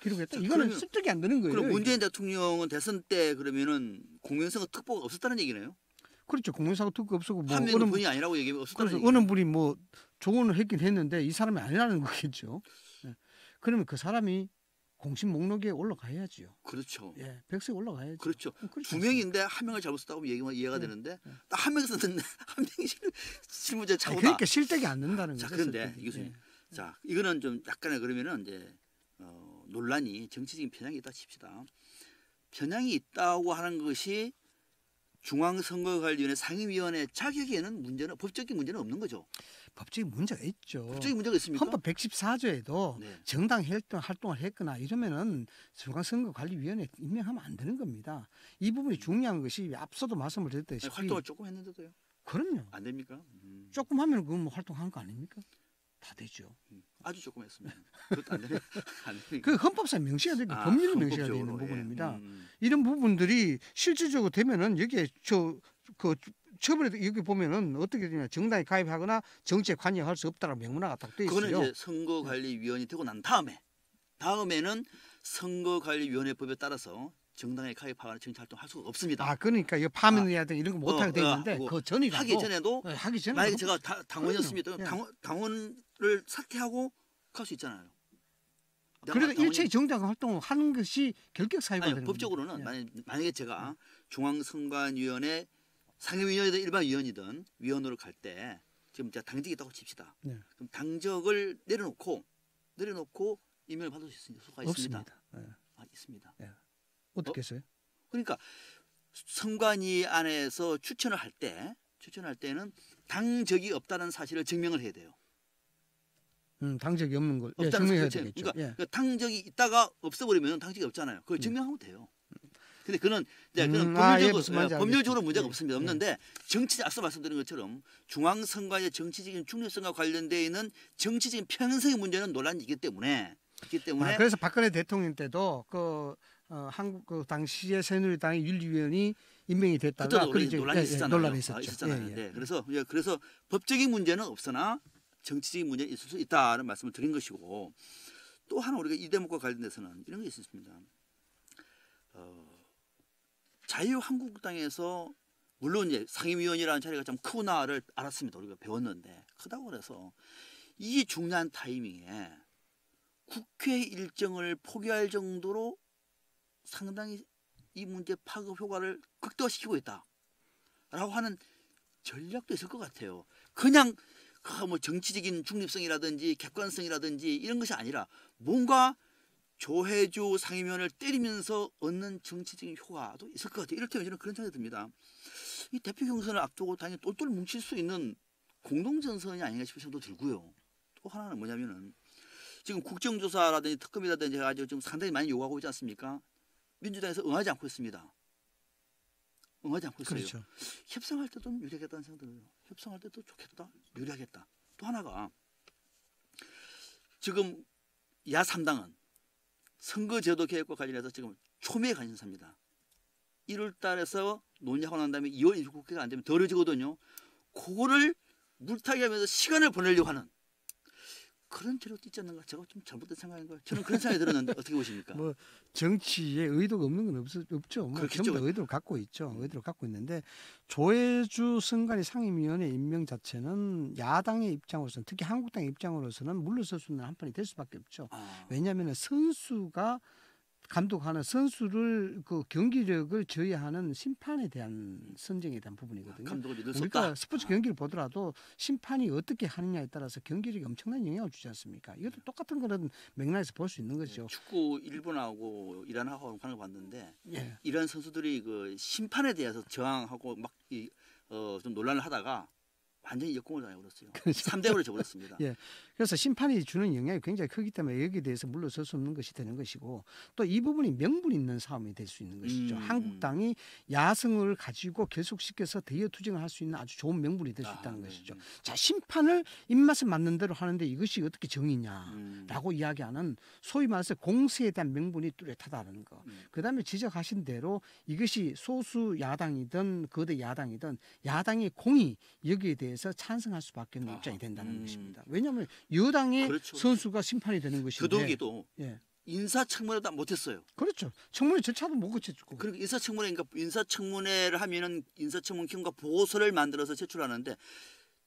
기록했다. 이거는 그러면- 습득이 안 되는 거예요. 그럼 이게. 문재인 대통령은 대선 때 그러면은 공명선거 특보가 없었다는 얘기네요. 그렇죠. 공무사고 특구 없었고 뭐 한 어느 명은 본인이 아니라고 얘기하면 없었다는 그래서 얘기예요. 어느 분이 뭐 조언을 했긴 했는데 이 사람이 아니라는 거겠죠. 예. 그러면 그 사람이 공신 목록에 올라가야지요. 그렇죠. 예, 백서에 올라가야죠. 그렇죠. 그렇지 두 명인데 한 명을 잘못 썼다고 얘기가 이해가 되는데 딱 한 명 썼는데 한 명이 실무자 않습니까? 차고다. 그러니까 실득이 안 된다는 자 거죠. 그런데 실득이. 이 교수님, 예. 자 이거는 좀 약간의 그러면은 이제 논란이 정치적인 편향이 있다 칩시다. 편향이 있다고 하는 것이 중앙선거관리위원회 상임위원회 자격에는 문제는 법적인 문제는 없는 거죠. 법적인 문제가 있죠. 법적인 문제가 있습니까? 헌법 114조에도 네. 정당 활동을 했거나 이러면은 중앙선거관리위원회 임명하면 안 되는 겁니다. 이 부분이 중요한 것이 앞서도 말씀을 드렸다시피 활동을 조금 했는데도요. 그럼요. 안 됩니까? 조금 하면 그건 뭐 활동한 거 아닙니까? 다 되죠. 아주 조금 했으면 그것도 안 되네. 안 되니까. 그 헌법상 명시가 되고 아, 법률로 명시가 되어 헌법적으로, 있는 예. 부분입니다. 이런 부분들이 실질적으로 되면은 여기에 그 처벌에 여기 보면은 어떻게 되냐 정당에 가입하거나 정치에 관여할 수 없다라고 명문화가 딱 되어 그거는 있어요. 이제 선거관리위원이 되고 난 다음에는 선거관리위원회법에 따라서 정당에 가입하거나 정치활동 할 수가 없습니다. 아 그러니까 이 파면이라든가 이런 거 못하게 되어 있는데 뭐 그 전이라도 하기 전에도 네, 하기 전에 만약에 제가 당원이었습니다. 그럼요. 당원을 사퇴하고 갈 수 있잖아요. 그래도 일체의 정당 활동을 하는 것이 결격 사유가 아니 되는 법적으로는 겁니다. 만약에 제가 중앙선관위원회 상임위원이든 일반 위원이든 위원으로 갈 때 지금 제가 당직이 있다고 칩시다. 네. 그럼 당적을 내려놓고 임명을 받을 수 수가 있습니다. 없습니다. 네. 아, 있습니다. 어떻게 했어요? 그러니까 선관위 안에서 추천을 할 때는 당적이 없다는 사실을 증명을 해야 돼요. 당적이 없는 걸 예, 없다는 증명해야 사실. 되겠죠. 그러니까, 예. 그 당적이 있다가 없어버리면 당적이 없잖아요. 그걸 증명하면 돼요. 근데 그건 무슨 말인지 법률적으로 알겠습니다. 문제가 예, 없습니다. 없는데 앞서 말씀드린 것처럼 중앙선관위의 정치적인 중립성과 관련되어 있는 정치적인 편성의 문제는 논란이 있기 때문에 그래서 박근혜 대통령 때도 한국 당시의 새누리당의 윤리위원이 임명이 됐다가 그때도 논란이 있었잖아요. 논란이 있었죠. 네, 그래서 법적인 문제는 없으나 정치적인 문제는 있을 수 있다는 말씀을 드린 것이고 또 하나 우리가 이 대목과 관련돼서는 이런 게 있습니다. 자유한국당에서 물론 이제 상임위원이라는 자리가 좀 크구나를 알았습니다. 우리가 배웠는데 크다고 그래서 이 중요한 타이밍에 국회 일정을 포기할 정도로 상당히 이 문제 파급 효과를 극대화시키고 있다라고 하는 전략도 있을 것 같아요. 그냥 뭐 정치적인 중립성이라든지 객관성이라든지 이런 것이 아니라 뭔가 조혜주 상임위원을 때리면서 얻는 정치적인 효과도 있을 것 같아요. 이렇게 저는 그런 생각이 듭니다. 이 대표 경선을 앞두고 당연히 똘똘 뭉칠 수 있는 공동전선이 아닌가 싶은 생각도 들고요. 또 하나는 뭐냐면은 지금 국정조사라든지 특검이라든지 해가지고 지금 상당히 많이 요구하고 있지 않습니까? 민주당에서 응하지 않고 있습니다. 응하지 않고 있어요. 그렇죠. 협상할 때도 유리하겠다는 생각이 들어요. 협상할 때도 좋겠다, 유리하겠다. 또 하나가 지금 야 3당은 선거제도 개혁과 관련해서 지금 초미의 관심사입니다. 1월 달에서 논의하고 난 다음에 2월 20일 국회가 안 되면 덜어지거든요. 그거를 물타기 하면서 시간을 보내려고 하는 그런 전략도 있지 않는가? 제가 좀 잘못된 생각인 거예요. 저는 그런 생각이 들었는데 어떻게 보십니까? 뭐 정치에 의도가 없는 건 없죠. 뭐 그렇겠죠. 전부 다 의도를 갖고 있죠. 의도를 갖고 있는데 조혜주 선관위 상임위원회 임명 자체는 야당의 입장으로서는 특히 한국당의 입장으로서는 물러설 수 있는 한판이 될 수밖에 없죠. 왜냐하면 선수가 감독하는 선수를 그 경기력을 저해하는 심판에 대한 선정에 대한 부분이거든요. 감독을 믿을 수 우리가 없다. 스포츠 경기를 보더라도 심판이 어떻게 하느냐에 따라서 경기력에 엄청난 영향을 주지 않습니까? 이것도 똑같은 그런 맥락에서 볼 수 있는 거죠. 축구 일본하고 이란하고 하는 거 봤는데 예. 이란 선수들이 그 심판에 대해서 저항하고 막 좀 논란을 하다가 완전히 역공을 당해버렸어요. 그렇죠. 3대5로 져버렸습니다. 예. 그래서 심판이 주는 영향이 굉장히 크기 때문에 여기에 대해서 물러설 수 없는 것이 되는 것이고 또 이 부분이 명분 있는 싸움이 될 수 있는 것이죠. 한국당이 야성을 가지고 계속시켜서 대여 투쟁을 할 수 있는 아주 좋은 명분이 될 수 있다는 것이죠. 자, 심판을 입맛에 맞는 대로 하는데 이것이 어떻게 정의냐라고 이야기하는 소위 말해서 공세에 대한 명분이 뚜렷하다는 거. 그다음에 지적하신 대로 이것이 소수 야당이든 거대 야당이든 야당의 공이 여기에 대해서 찬성할 수밖에 없는 입장이 된다는 것입니다. 왜냐하면 여당의 그렇죠. 선수가 심판이 되는 것인데 더더욱이도 예. 인사청문회도 못했어요. 그렇죠. 청문회 절차도 못 거쳤고. 그리고 인사청문회를 하면은 인사청문 기관과 보고서를 만들어서 제출하는데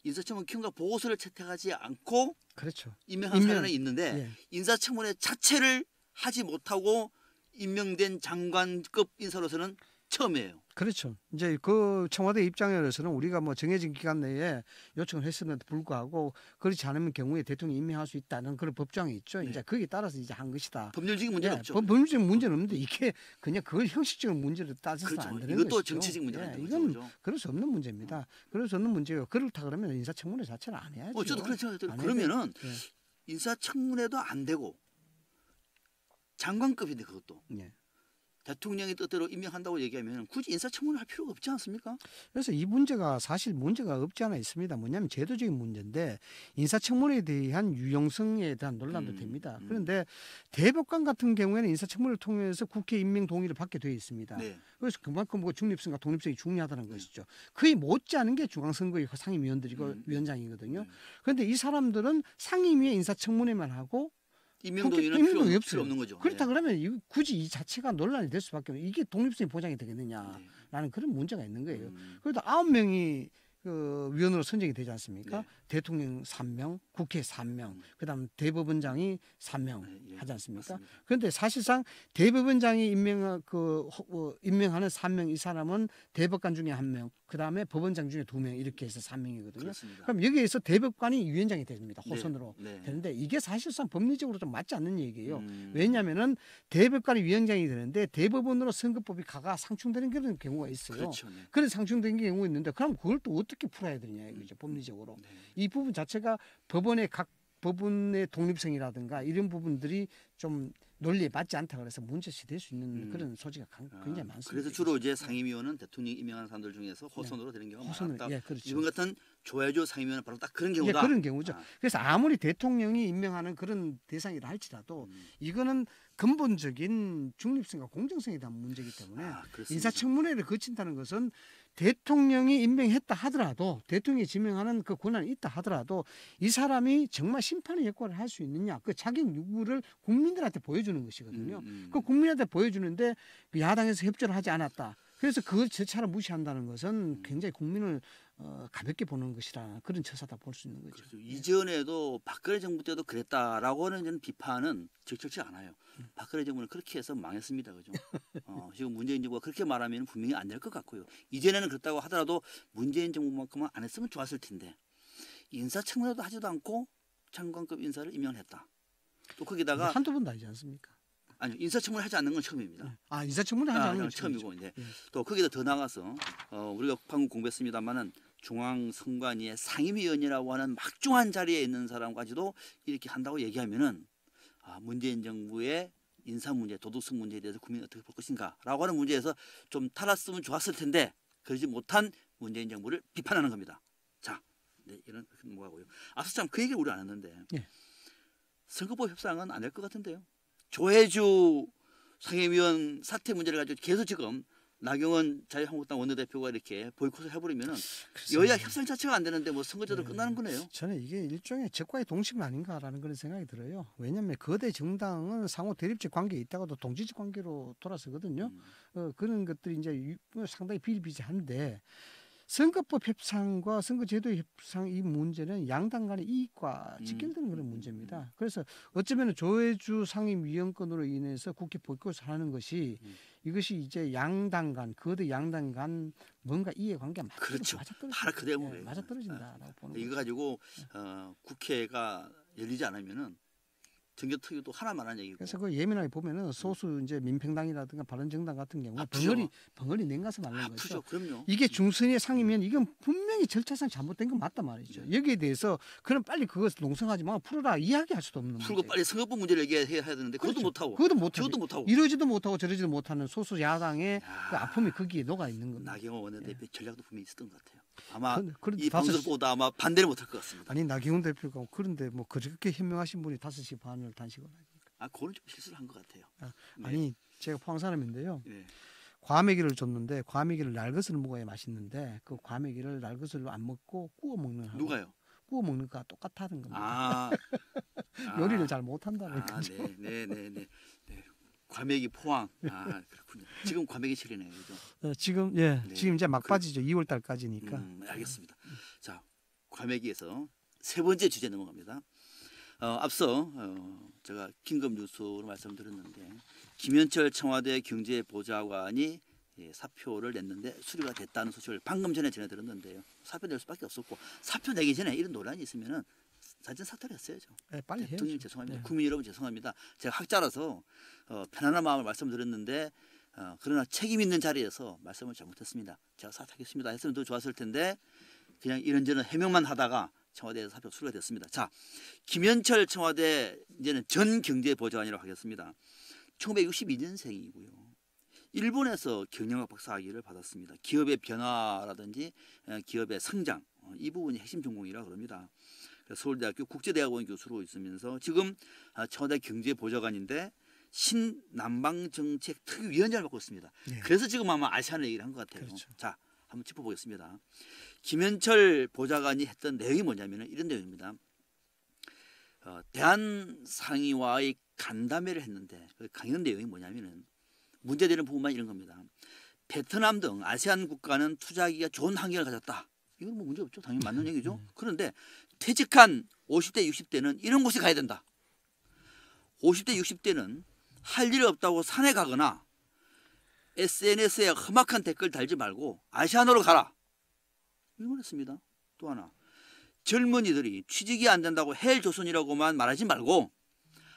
인사청문 기관과 보고서를 채택하지 않고 그렇죠. 임명한 사례는 있는데 예. 인사청문회 자체를 하지 못하고 임명된 장관급 인사로서는 처음이에요. 그렇죠. 이제 그 청와대 입장에서는 우리가 뭐 정해진 기간 내에 요청을 했음에도 불구하고 그렇지 않으면 경우에 대통령이 임명할 수 있다는 그런 법정이 있죠. 네. 이제 거기에 따라서 이제 한 것이다. 법률적인 문제는 없죠. 법률적인 문제는 없는데 이게 그냥 그걸 형식적인 문제를 따져서 그렇죠. 안 되는 이것도 것이죠. 정치적 문제가 아니죠. 이건 그렇죠. 그럴 수 없는 문제입니다. 그럴 수 없는 문제예요. 그렇다 그러면 인사청문회 자체를 안 해야죠. 저도 그런 생각이 들어요. 안 그러면은 예. 인사청문회도 안 되고 장관급인데 그것도 예. 대통령의 뜻대로 임명한다고 얘기하면 굳이 인사청문을 할 필요가 없지 않습니까? 그래서 이 문제가 사실 문제가 없지 않아 있습니다. 뭐냐면 제도적인 문제인데 인사청문회에 대한 유용성에 대한 논란도 됩니다. 그런데 대법관 같은 경우에는 인사청문회를 통해서 국회 임명 동의를 받게 되어 있습니다. 네. 그래서 그만큼 뭐 중립성과 독립성이 중요하다는 것이죠. 그에 못지않은 게 중앙선거위 상임위원들이고 위원장이거든요. 그런데 이 사람들은 상임위의 인사청문회만 하고 임명 동의는 필요 없는 거죠. 그렇다 네. 그러면 굳이 이 자체가 논란이 될 수밖에 없는 이게 독립성이 보장이 되겠느냐라는 그런 문제가 있는 거예요. 그래도 9명이 그 위원으로 선정이 되지 않습니까? 네. 대통령 3명, 국회 3명, 그다음 대법원장이 3명 네, 하지 않습니까? 맞습니다. 그런데 사실상 대법원장이 임명하는 3명 이 사람은 대법관 중에 1명, 그다음에 법원장 중에 2명 이렇게 해서 3명이거든요. 그렇습니다. 그럼 여기에서 대법관이 위원장이 됩니다. 호선으로. 네. 되는데 이게 사실상 법리적으로 좀 맞지 않는 얘기예요. 왜냐하면은 대법관이 위원장이 되는데 대법원으로 선거법이 상충되는 그런 경우가 있어요. 그렇죠. 네. 그런 상충된 경우가 있는데 그럼 그걸 또 어떻게 풀어야 되냐 이거죠. 법리적으로. 네. 이 부분 자체가 각 법원의 독립성이라든가 이런 부분들이 좀 논리에 맞지 않다 그래서 문제시 될 수 있는 그런 소지가 굉장히 많습니다. 그래서 주로 이제 상임위원은 대통령이 임명하는 사람들 중에서 호선으로 되는 경우가 많다. 예, 그렇죠. 이번 같은 조혜주 상임위원은 바로 딱 그런 예, 경우다. 그런 경우죠. 그래서 아무리 대통령이 임명하는 그런 대상이라 할지라도 이거는 근본적인 중립성과 공정성에 대한 문제이기 때문에 그렇습니다. 인사청문회를 거친다는 것은 대통령이 임명했다 하더라도 대통령이 지명하는 그 권한이 있다 하더라도 이 사람이 정말 심판의 역할을 할 수 있느냐 그 자격 유무를 국민들한테 보여주는 것이거든요. 그 국민한테 보여주는데 그 야당에서 협조를 하지 않았다. 그래서 그 절차를 무시한다는 것은 굉장히 국민을 가볍게 보는 것이라 그런 처사다 볼 수 있는 거죠. 그렇죠. 이전에도 박근혜 정부 때도 그랬다라고 하는 저는 비판은 적절치 않아요. 박근혜 정부는 그렇게 해서 망했습니다. 그죠? 지금 문재인 정부가 그렇게 말하면 분명히 안 될 것 같고요. 이전에는 그렇다고 하더라도 문재인 정부만큼은 안 했으면 좋았을 텐데 인사청문회도 하지도 않고 장관급 인사를 임명했다. 또 거기다가 한두 번도 아니지 않습니까? 아니 인사청문회 하지 않는 건 처음입니다. 아 인사청문회 하지 않는 건 처음이고 이제 예. 또 거기다 더 나가서 우리가 방금 공부했습니다만은 중앙선관위의 상임위원이라고 하는 막중한 자리에 있는 사람까지도 이렇게 한다고 얘기하면은 문재인 정부의 인사 문제, 도덕성 문제에 대해서 국민이 어떻게 볼 것인가라고 하는 문제에서 좀 탈았으면 좋았을 텐데 그러지 못한 문재인 정부를 비판하는 겁니다. 자, 네, 이런 뭐하고요. 앞서 참 그 얘기를 우리 안 했는데 예. 선거법 협상은 안 될 것 같은데요. 조혜주 상임위원 사퇴 문제를 가지고 계속 지금 나경원 자유한국당 원내대표가 이렇게 보이콧을 해버리면은 여야 협상 자체가 안 되는데 뭐 선거제도 끝나는 거네요. 저는 이게 일종의 적과의 동심 아닌가라는 그런 생각이 들어요. 왜냐하면 거대 정당은 상호 대립적 관계에 있다가도 동지적 관계로 돌아서거든요. 그런 것들이 이제 상당히 비일비재한데 선거법 협상과 선거제도 협상 이 문제는 양당 간의 이익과 직결되는 그런 문제입니다. 그래서 어쩌면 조혜주 상임위원건으로 인해서 국회 보이콧을 하는 것이 이것이 이제 양당 간 거대 양당 간 뭔가 이해관계가 그렇죠. 바로 그 대목이에요. 맞아떨어진다라고 보는 거죠. 이거 가지고 국회가 열리지 않으면은 정개특위도 하나만 한 얘기고. 그래서 그 예민하게 보면은 소수 이제 민평당이라든가 바른정당 같은 경우는 벙어리 냉가서 말는 거죠. 그럼요. 이게 중선의 상이면 이건 분명히 절차상 잘못된 건 맞단 말이죠. 여기에 대해서 그럼 빨리 그것을 농성하지 마 풀어라 이야기할 수도 없는 풀고 문제. 빨리 선거법 문제를 얘기해야 되는데 그것도 못하고. 그것도 못하고. 이러지도 못하고 저러지도 못하는 소수 야당의 그 아픔이 거기에 녹아 있는 겁니다. 나경원 원내대표 전략도 분명히 있었던 것 같아요. 아마 그런데 이 방송을 보다 아마 반대를 못할 것 같습니다. 아니 나경원 대표가 그런데 뭐 그렇게 현명하신 분이 5시 반을 단식을 하니까. 그거는 좀 실수를 한 것 같아요. 아니 제가 포항 사람인데요. 네. 과메기를 줬는데 과메기를 날것을 먹어야 맛있는데 그 과메기를 날것을 안 먹고 구워 먹는 하고 누가요? 구워 먹는 거가 똑같다는 겁니다. 요리를 잘 못한다는 거죠. 네. 과메기 포항. 그렇군요. 지금 과메기 철이네요, 그죠? 지금 지금 이제 막바지죠. 2월 달까지니까. 알겠습니다. 자, 과메기에서 세 번째 주제 넘어갑니다. 앞서 제가 긴급 뉴스로 말씀드렸는데 김현철 청와대 경제보좌관이 사표를 냈는데 수리가 됐다는 소식을 방금 전에 전해드렸는데요. 사표 낼 수밖에 없었고 사표 내기 전에 이런 논란이 있으면은 사전 사퇴를 했어야죠. 빨리 해야죠. 대통령 죄송합니다. 국민 여러분 죄송합니다. 제가 학자라서 편안한 마음을 말씀드렸는데 그러나 책임 있는 자리에서 말씀을 잘못했습니다. 제가 사퇴하겠습니다 했으면 더 좋았을 텐데 그냥 이런저런 해명만 하다가 청와대에서 사표 수리가 됐습니다. 자, 김현철 청와대 이제는 전 경제보좌관이라고 하겠습니다. 1962년생이고요. 일본에서 경영학 박사학위를 받았습니다. 기업의 변화라든지 기업의 성장 이 부분이 핵심 전공이라 그럽니다. 서울대학교 국제대학원 교수로 있으면서 지금 청와대 경제보좌관인데 신남방정책 특위위원장을 맡고 있습니다. 네. 그래서 지금 아마 아시아는 얘기를 한 것 같아요. 그렇죠. 자, 한번 짚어보겠습니다. 김현철 보좌관이 했던 내용이 뭐냐면 이런 내용입니다. 대한상의와의 간담회를 했는데 그 강연 내용이 뭐냐면은 문제되는 부분만 이런 겁니다. 베트남 등 아세안 국가는 투자하기가 좋은 환경을 가졌다. 이건 뭐 문제 없죠. 당연히 맞는 얘기죠. 그런데 퇴직한 50대, 60대는 이런 곳에 가야 된다. 50대, 60대는 할 일 없다고 산에 가거나 SNS에 험악한 댓글 달지 말고 아시아노로 가라. 이걸 했습니다. 또 하나. 젊은이들이 취직이 안 된다고 헬조선이라고만 말하지 말고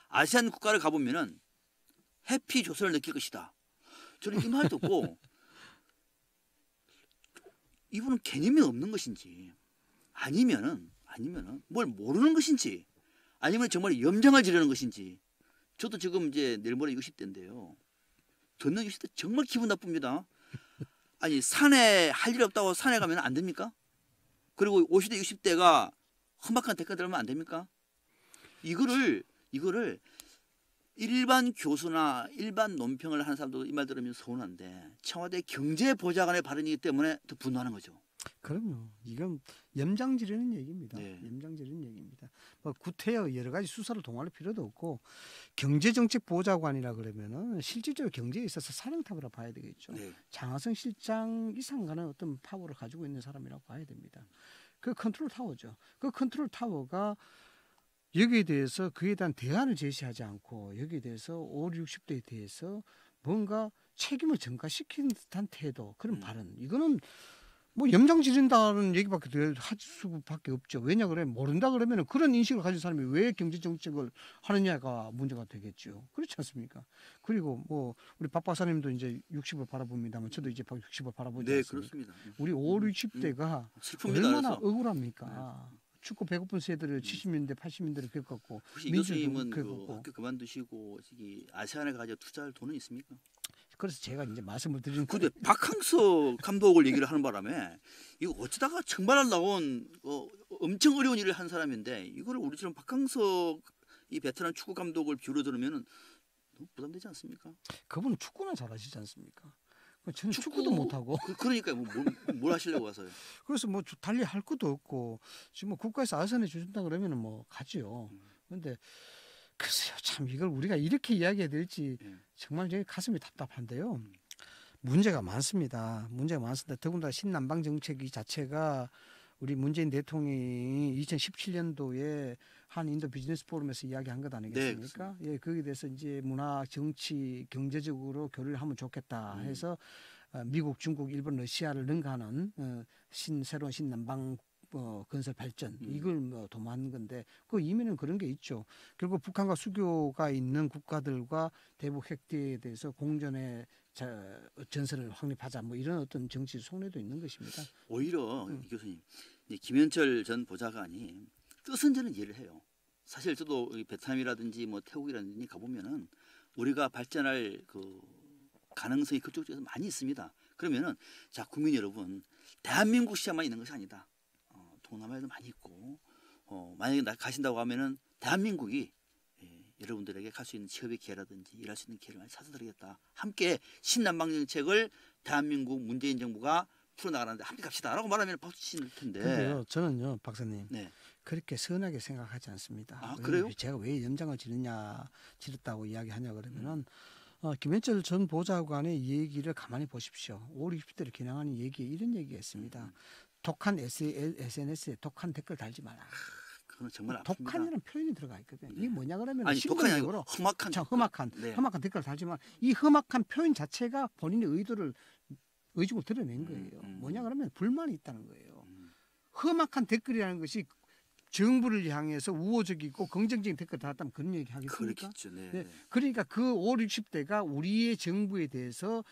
아시안 국가를 가보면은 해피 조선을 느낄 것이다. 저는 이 말 듣고 이분은 개념이 없는 것인지 아니면은 뭘 모르는 것인지 아니면 정말 염장을 지르는 것인지 저도 지금 이제 내일 모레 60대인데요. 듣는 60대 정말 기분 나쁩니다. 아니 산에 할 일 없다고 산에 가면 안 됩니까? 그리고 50대 60대가 험악한 댓글 달면 안 됩니까? 이거를 일반 교수나 일반 논평을 하는 사람도 이 말 들으면 서운한데 청와대 경제보좌관의 발언이기 때문에 더 분노하는 거죠. 그럼요. 이건 염장 지르는 얘기입니다. 네. 염장 지르는 얘기입니다. 뭐 구태여 여러 가지 수사를 동원할 필요도 없고 경제정책보좌관이라 그러면은 실질적으로 경제에 있어서 사령탑이라 봐야 되겠죠. 네. 장하성 실장 이상 가는 어떤 파워를 가지고 있는 사람이라고 봐야 됩니다. 그 컨트롤 타워죠. 그 컨트롤 타워가 여기에 대해서 그에 대한 대안을 제시하지 않고 여기에 대해서 50, 60대에 대해서 뭔가 책임을 전가시키는 듯한 태도 그런 발언 이거는 뭐 염장 지른다는 얘기밖에 할 수밖에 없죠. 왜냐 그러면 모른다 그러면 그런 인식을 가진 사람이 왜 경제 정책을 하느냐가 문제가 되겠죠. 그렇지 않습니까? 그리고 뭐 우리 박 박사님도 이제 60을 바라봅니다만 저도 이제 60을 바라보지 네, 않습니까? 그렇습니다. 우리 5, 60대가 슬픕니다. 얼마나 그래서. 억울합니까? 춥고 배고픈 세대를 70년대, 80년대를 겪었고 혹시 이 민주도 교수님은 그 겪었고 학교 그만두시고 저기 아시안에 가서 투자할 돈은 있습니까? 그래서 제가 이제 말씀을 드리는 근데 박항서 감독을 얘기를 하는 바람에 이거 어쩌다가 정말 나온 엄청 어려운 일을 한 사람인데 이거를 우리처럼 박항서 이 베테랑 축구 감독을 비유로 들으면은 너무 부담되지 않습니까? 그분은 축구나 잘하시지 않습니까? 저는 축구도 못하고 그러니까 뭘 하시려고 와서요? 그래서 뭐 달리 할 것도 없고 지금 뭐 국가에서 아선해 주신다 그러면은 뭐 가지요. 그런데 글쎄요 참 이걸 우리가 이렇게 이야기해야 될지 정말 제 가슴이 답답한데요. 문제가 많습니다. 문제가 많습니다. 더군다나 신남방 정책 이 자체가 우리 문재인 대통령이 2017년도에 한 인도 비즈니스 포럼에서 이야기한 것 아니겠습니까? 예, 거기에 대해서 이제 문화, 정치, 경제적으로 교류를 하면 좋겠다 해서 미국, 중국, 일본, 러시아를 능가하는 새로운 신남방 건설 발전 이걸 뭐 도모하는 건데 그 이면은 그런 게 있죠. 결국 북한과 수교가 있는 국가들과 대북 핵대에 대해서 공전의 전선을 확립하자 뭐 이런 어떤 정치 속내도 있는 것입니다. 오히려 이 교수님 김현철 전 보좌관이 뜻은 저는 이해를 해요. 사실 저도 베트남이라든지 뭐 태국이라든지 가보면은 우리가 발전할 그 가능성이 그쪽 쪽에서 많이 있습니다. 그러면은 자 국민 여러분 대한민국 시장만 있는 것이 아니다. 동남아에도 많이 있고 만약에 가신다고 하면은 대한민국이 여러분들에게 갈 수 있는 취업의 기회라든지 일할 수 있는 기회를 많이 찾아드리겠다. 함께 신남방 정책을 대한민국 문재인 정부가 풀어나가는데 함께 갑시다라고 말하면 박수 치실 텐데. 근데요, 저는요, 박사님, 네. 그렇게 선하게 생각하지 않습니다. 아, 그래요? 제가 왜 연장을 지렸다고 이야기하냐 그러면은 김현철 전 보좌관의 얘기를 가만히 보십시오. 5, 60대를 겨냥하는 얘기에 이런 얘기가 있습니다. 독한 SNS에 독한 댓글 달지 마라. 그건 정말 아픕니다. 독한이라는 표현이 들어가 있거든요. 네. 이게 뭐냐 그러면 아니 독한이 아니고 심정적으로 험악한. 험악한 댓글을 달지만 이 험악한 표현 자체가 본인의 의중을 드러낸 거예요. 뭐냐 그러면 불만이 있다는 거예요. 험악한 댓글이라는 것이 정부를 향해서 우호적이고 긍정적인 댓글 달았다면 그런 얘기 하겠습니까? 그렇겠죠. 네. 네. 그러니까 그 5, 60대가 우리의 정부에 대해서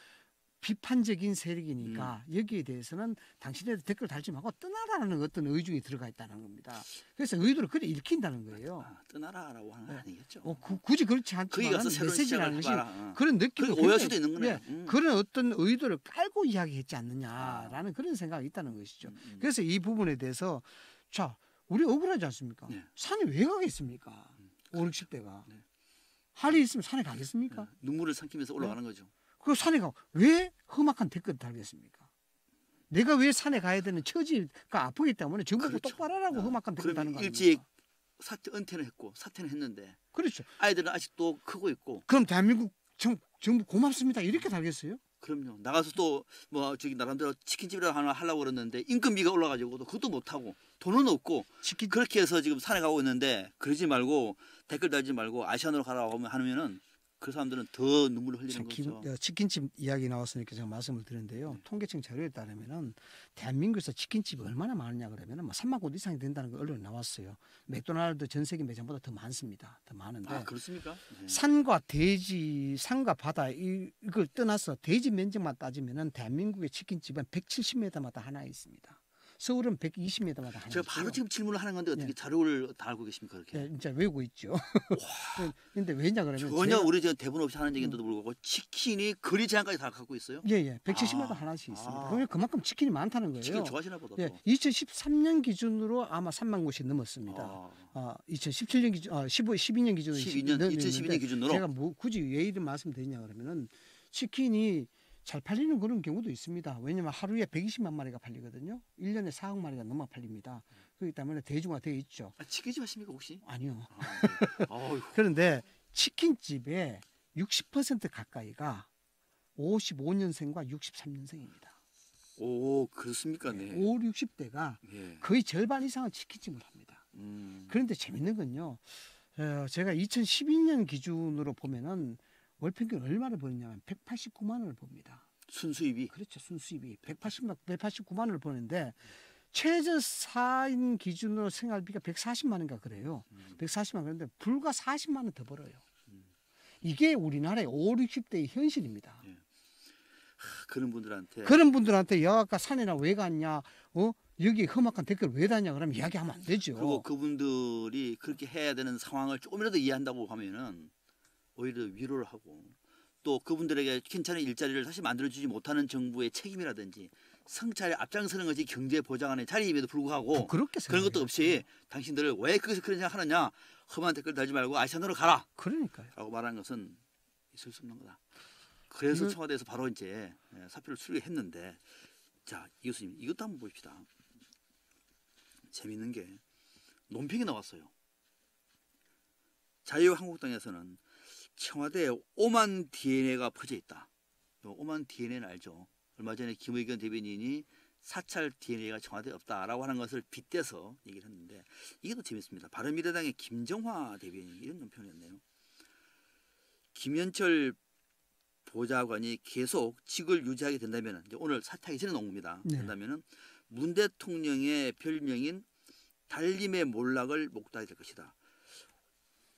비판적인 세력이니까 여기에 대해서는 당신네들 댓글 달지 말고 떠나라는 어떤 의중이 들어가 있다는 겁니다. 그래서 의도를 그래 읽힌다는 거예요. 떠나라라고 하는 건 아니겠죠. 굳이 그렇지 않지만 메시지라는 것이 그런 느낌이 오해할 수도 있는 거네. 그런 어떤 의도를 깔고 이야기했지 않느냐라는 그런 생각이 있다는 것이죠. 그래서 이 부분에 대해서 자 우리 억울하지 않습니까? 네. 산에 왜 가겠습니까? 5, 60대가 할이 있으면 산에 가겠습니까? 눈물을 삼키면서 올라가는 거죠. 그 산에 가 왜 험악한 댓글을 달겠습니까? 내가 왜 산에 가야 되는 처지가 아프기 때문에 정부가 그렇죠. 똑바로 하라고 험악한 댓글 다는 거 아닙니까? 일찍 은퇴는 했고 사퇴는 했는데 그렇죠. 아이들은 아직도 크고 있고. 그럼 대한민국 정부 고맙습니다 이렇게 달겠어요? 그럼요. 나가서 또 뭐 저기 나름대로 치킨집이라도 하나 하려고 그랬는데 인건비가 올라가지고 그것도 못 하고 돈은 없고 그렇게 해서 지금 산에 가고 있는데 그러지 말고 댓글 달지 말고 아시안으로 가라고 하면은 그 사람들은 더 눈물을 흘리는 거죠. 치킨집 이야기 나왔으니까 제가 말씀을 드렸는데요. 통계청 자료에 따르면은 대한민국에서 치킨집이 얼마나 많으냐 그러면은 뭐 3만 곳 이상이 된다는 거 언론에 나왔어요. 맥도날드 전 세계 매장보다 더 많습니다. 더 많은데. 아 그렇습니까? 네. 산과 바다 이걸 떠나서 대지 면적만 따지면은 대한민국의 치킨집은 170m마다 하나 있습니다. 서울은 120m마다 하나. 제가 바로 있고요. 지금 질문을 하는 건데 어떻게 자료를 다 알고 계십니까 그렇게? 네, 진짜 외우고 있죠. 그런데 왜냐 그러면 전혀 우리 저 대본 없이 하는 얘기인데도 불구하고 치킨이 거리 제한까지 다 갖고 있어요? 예, 170마다 하나씩 있습니다. 그러면 그만큼 치킨이 많다는 거예요. 치킨 좋아하시나 보다. 예, 2013년 기준으로 아마 3만 곳이 넘었습니다. 2017년 기준, 12년 기준으로 2012년 기준으로 제가 굳이 왜 이런 말씀드리냐 그러면은 치킨이 잘 팔리는 그런 경우도 있습니다. 왜냐하면 하루에 120만 마리가 팔리거든요. 1년에 4억 마리가 넘어 팔립니다. 그렇기 때문에 대중화되어 있죠. 치킨집 하십니까 혹시? 아니요. 네. 어휴. 그런데 치킨집의 60% 가까이가 55년생과 63년생입니다. 오 그렇습니까? 네. 5, 60대가 예. 거의 절반 이상은 치킨집을 합니다. 음. 그런데 재밌는 건요. 제가 2012년 기준으로 보면은 월 평균 얼마를 버느냐면 189만 원을 법니다. 순수입이. 그렇죠. 순수입이 189만 원을 버는데 최저 4인 기준으로 생활비가 140만 원인가 그래요. 140만 원. 그런데 불과 40만 원 더 벌어요. 이게 우리나라의 5, 60대의 현실입니다. 예. 그런 분들한테 그런 분들한테 야 아까 산에나 왜 갔냐? 여기 험악한 댓글 왜 다냐? 그러면 이야기하면 안 되죠. 그리고 그분들이 그렇게 해야 되는 상황을 조금이라도 이해한다고 하면은 오히려 위로를 하고 또 그분들에게 괜찮은 일자리를 다시 만들어주지 못하는 정부의 책임이라든지 성찰에 앞장서는 것이 경제 보장하는 자리임에도 불구하고 그렇게 그런 것도 생각해요. 없이 당신들을 왜 거기서 그런 생각 하느냐 험한 댓글 달지 말고 아시아나로 가라 그러니까요. 라고 말하는 것은 있을 수 없는 거다. 그래서 이거- 청와대에서 바로 이제 사표를 수리했는데 자 이 교수님 이것도 한번 보십시다. 재밌는 게 논평이 나왔어요. 자유한국당에서는 청와대에 오만 DNA가 퍼져 있다. 오만 DNA는 알죠. 얼마 전에 김의겸 대변인이 사찰 DNA가 청와대에 없다라고 하는 것을 빗대서 얘기를 했는데 이게 또 재밌습니다. 바른미래당의 김정화 대변인이 이런 논평을 했네요. 김현철 보좌관이 계속 직을 유지하게 된다면 이제 오늘 사퇴하기 전에 나온 겁니다. 네. 된다면은 문 대통령의 별명인 달림의 몰락을 목도하게 될 것이다.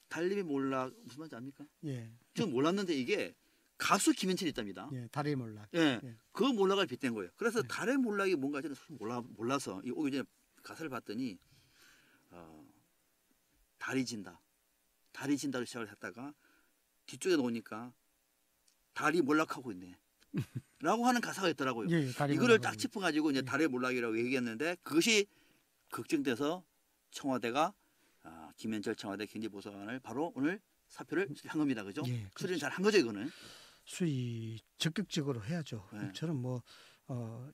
달림의 몰락 무슨 말인지 압니까? 예. 전 몰랐는데 이게 가수 김현철이 있답니다. 예, 다리 몰락. 예, 예. 그 몰락을 빗댄 거예요. 그래서 네. 달의 몰락이 뭔가 저는 사실 몰라서 이 오기 전에 가사를 봤더니 달이 진다, 달이 진다로 시작을 했다가 뒤쪽에 놓으니까 달이 몰락하고 있네. 라고 하는 가사가 있더라고요. 예, 다리 이거를 몰락하고 딱 짚어가지고 이제 예. 달의 몰락이라고 얘기했는데 그것이 걱정돼서 청와대가 김현철 청와대 경제보좌관을 바로 오늘 사표를 한 겁니다. 그죠? 예, 수리는 잘 한 거죠, 이거는. 수위 적극적으로 해야죠. 네. 저는 뭐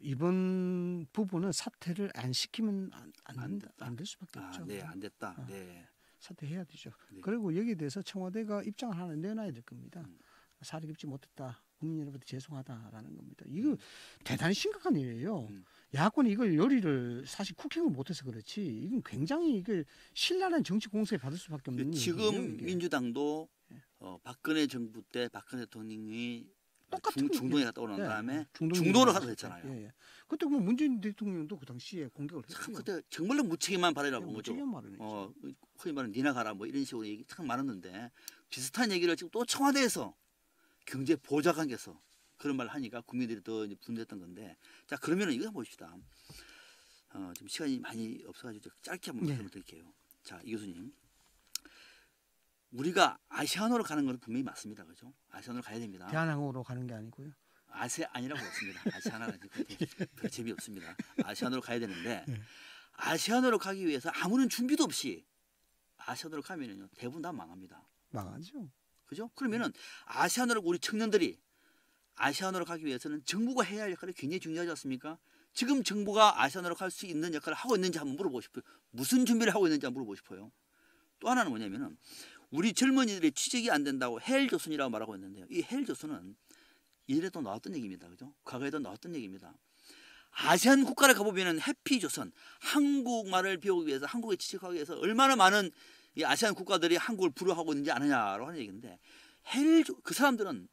이번 부분은 사퇴를 안 시키면 안 됐다. 안 될 수밖에 없죠. 네, 안 됐다. 아. 네. 사퇴해야 되죠. 네. 그리고 여기에 대해서 청와대가 입장을 하나 내놔야 될 겁니다. 음. 사리 깊지 못했다. 국민 여러분들 죄송하다라는 겁니다. 이거 대단히 심각한 일이에요. 야권이 이걸 요리를 사실 쿠킹을 못해서 그렇지 이건 굉장히 이게 신랄한 정치 공세에 받을 수밖에 없는 일이에요. 지금 이게. 민주당도 예. 박근혜 정부 때 박근혜 대통령이 똑같은 중동에 갔다 오는 예, 다음에 중동에 중도를 갔다 하라고 했잖아요. 예, 예. 그때 뭐 문재인 대통령도 그 당시에 공격을 참 했어요. 그때 정말로 무책임한 발언이라고 본 거죠. 무책임한 발언이죠. 흔히 말하는 니나 가라 뭐 이런 식으로 얘기 참 많았는데 비슷한 얘기를 지금 또 청와대에서 경제 보좌관께서 그런 말을 하니까 국민들이 더 이제 분노했던 건데 자 그러면은 이거 한번 봅시다. 지금 시간이 많이 없어가지고 짧게 한번 네. 말씀을 드릴게요. 자 이 교수님 우리가 아시아노로 가는 건 분명히 맞습니다. 그죠? 아시아노로 가야 됩니다. 대한항으로 가는 게 아니고요. 아세안이라고 했습니다. 아시아나는 별 재미없습니다. 아시아노로 가야 되는데 네. 아시아노로 가기 위해서 아무런 준비도 없이 아시아노로 가면은요 대부분 다 망합니다. 망하죠. 그죠? 그러면은 아시아노로 우리 청년들이 아시아노로 가기 위해서는 정부가 해야 할 역할이 굉장히 중요하지 않습니까? 지금 정부가 아시아노로 갈 수 있는 역할을 하고 있는지 한번 물어보고 싶어요. 무슨 준비를 하고 있는지 한번 물어보고 싶어요. 또 하나는 뭐냐면은 우리 젊은이들이 취직이 안 된다고 헬조선이라고 말하고 있는데요. 이 헬조선은 이래도 나왔던 얘기입니다. 그죠? 과거에도 나왔던 얘기입니다. 아시안 국가를 가보면은 해피조선, 한국말을 배우기 위해서 한국에 취직하기 위해서 얼마나 많은 이 아시안 국가들이 한국을 부러워하고 있는지 아느냐라고 하는 얘기인데 그 사람들은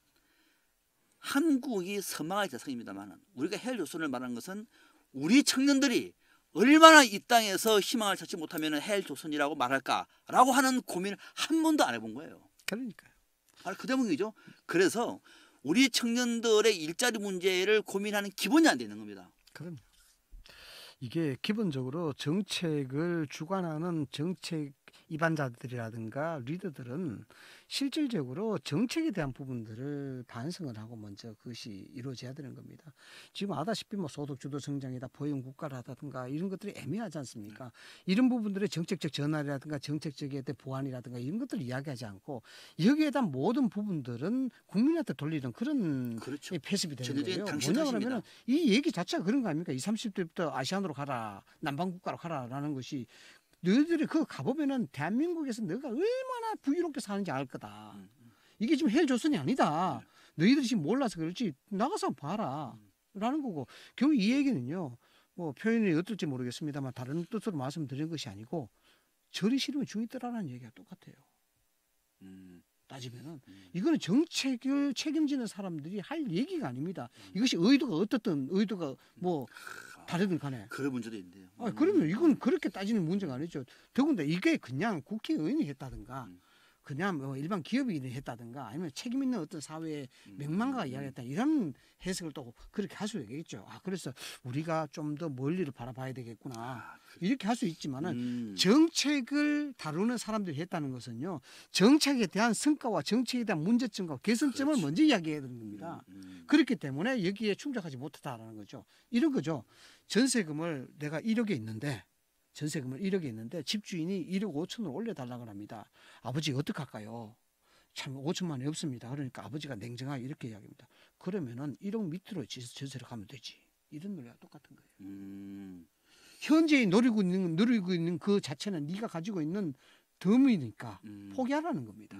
한국이 선망할 대상입니다만 우리가 헬조선을 말하는 것은 우리 청년들이 얼마나 이 땅에서 희망을 찾지 못하면 헬조선이라고 말할까라고 하는 고민을 한 번도 안 해본 거예요. 그러니까요. 바로 그 대목이죠. 그래서 우리 청년들의 일자리 문제를 고민하는 기본이 안 되는 겁니다. 그럼요. 이게 기본적으로 정책을 주관하는 정책 입안자들이라든가 리더들은 실질적으로 정책에 대한 부분들을 반성을 하고 먼저 그것이 이루어져야 되는 겁니다. 지금 아다시피 뭐 소득주도 성장이다, 보형국가라든가 이런 것들이 애매하지 않습니까? 이런 부분들의 정책적 전환이라든가 정책적인 보완이라든가 이런 것들을 이야기하지 않고 여기에 대한 모든 부분들은 국민한테 돌리는 그런 그렇죠. 패습이 되는 전형적인 거예요. 당신 뭐냐 탓입니다. 그러면 이 얘기 자체가 그런 거 아닙니까? 20, 30대부터 아시안으로 가라, 남방국가로 가라라는 것이 너희들이 그거 가보면은 대한민국에서 너가 얼마나 부유롭게 사는지 알 거다. 이게 지금 헬 조선이 아니다. 너희들이 지금 몰라서 그렇지 나가서 봐라. 라는 거고 결국 이 얘기는요. 뭐 표현이 어떨지 모르겠습니다만 다른 뜻으로 말씀드리는 것이 아니고 절이 싫으면 중이 뜨라는 얘기가 똑같아요. 따지면은 이거는 정책을 책임지는 사람들이 할 얘기가 아닙니다. 이것이 의도가 어떻든 의도가 뭐 다르든 간에. 그런 문제도 있는데요. 그러면 이건 그렇게 따지는 문제가 아니죠. 더군다나 이게 그냥 국회의원이 했다든가 그냥 뭐 일반 기업인이 했다든가 아니면 책임 있는 어떤 사회의 명망가가 이야기했다 이런 해석을 또 그렇게 할 수 있겠죠. 그래서 우리가 좀 더 멀리를 바라봐야 되겠구나 이렇게 할 수 있지만은 정책을 다루는 사람들이 했다는 것은요 정책에 대한 성과와 정책에 대한 문제점과 개선점을 그렇죠. 먼저 이야기해야 되는 겁니다. 그렇기 때문에 여기에 충족하지 못했다라는 거죠. 이런 거죠. 전세금을 내가 1억에 있는데 전세금을 1억에 있는데 집주인이 1억 5천을 올려달라고 합니다. 아버지 어떡할까요? 참 5천만 원이 없습니다. 그러니까 아버지가 냉정하게 이렇게 이야기합니다. 그러면은 1억 밑으로 전세를 가면 되지. 이런 논리가 똑같은 거예요. 현재 누리고 있는 그 자체는 네가 가지고 있는 덤이니까 포기하라는 겁니다.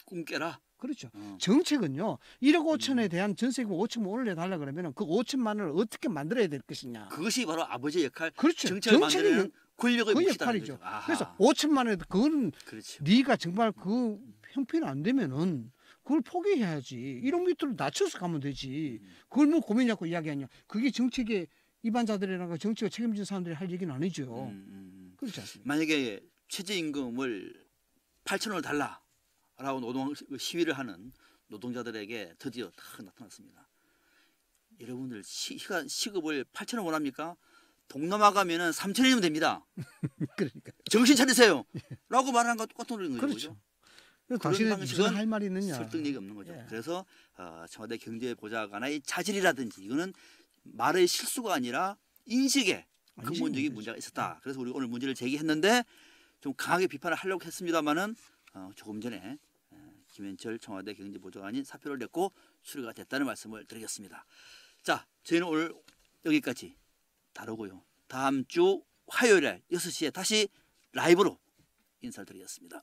꿈 깨라. 그렇죠. 정책은요. 1억 5천에 대한 전세금 5천만 올려달라 그러면 그 5천만 원을 어떻게 만들어야 될 것이냐. 그것이 바로 아버지의 역할. 그렇죠. 정책을 만드는 권력의 그 몫이다는 역할이죠. 거죠. 그래서 5천만 원에도 그거는 그렇죠. 네가 정말 그 형편이 안 되면은 그걸 포기해야지. 1억 밑으로 낮춰서 가면 되지. 그걸 뭐 고민하고 이야기하냐. 그게 정책의 입안자들이나 정책을 책임지는 사람들이 할 얘기는 아니죠. 그렇지 않습니까? 만약에 최저임금을 8,000원을 달라라고 노동 시위를 하는 노동자들에게 드디어 딱 나타났습니다. 여러분들 시급을 8,000원 원합니까? 동남아 가면은 3,000원이면 됩니다. 그러니까 정신 차리세요. 라고 말하는 것과 똑같은 거죠. 그렇죠. 당신은 무슨 할 말이 있느냐. 설득력이 없는 거죠. 예. 그래서 청와대 경제보좌관의 자질이라든지 이거는 말의 실수가 아니라 인식에 근본적인 문제가 있었다. 그래서 우리 오늘 문제를 제기했는데 좀 강하게 비판을 하려고 했습니다마는 조금 전에 김현철 청와대 경제보좌관이 사표를 냈고 수리가 됐다는 말씀을 드리겠습니다. 자, 저희는 오늘 여기까지 다루고요. 다음 주 화요일에 6시에 다시 라이브로 인사를 드리겠습니다.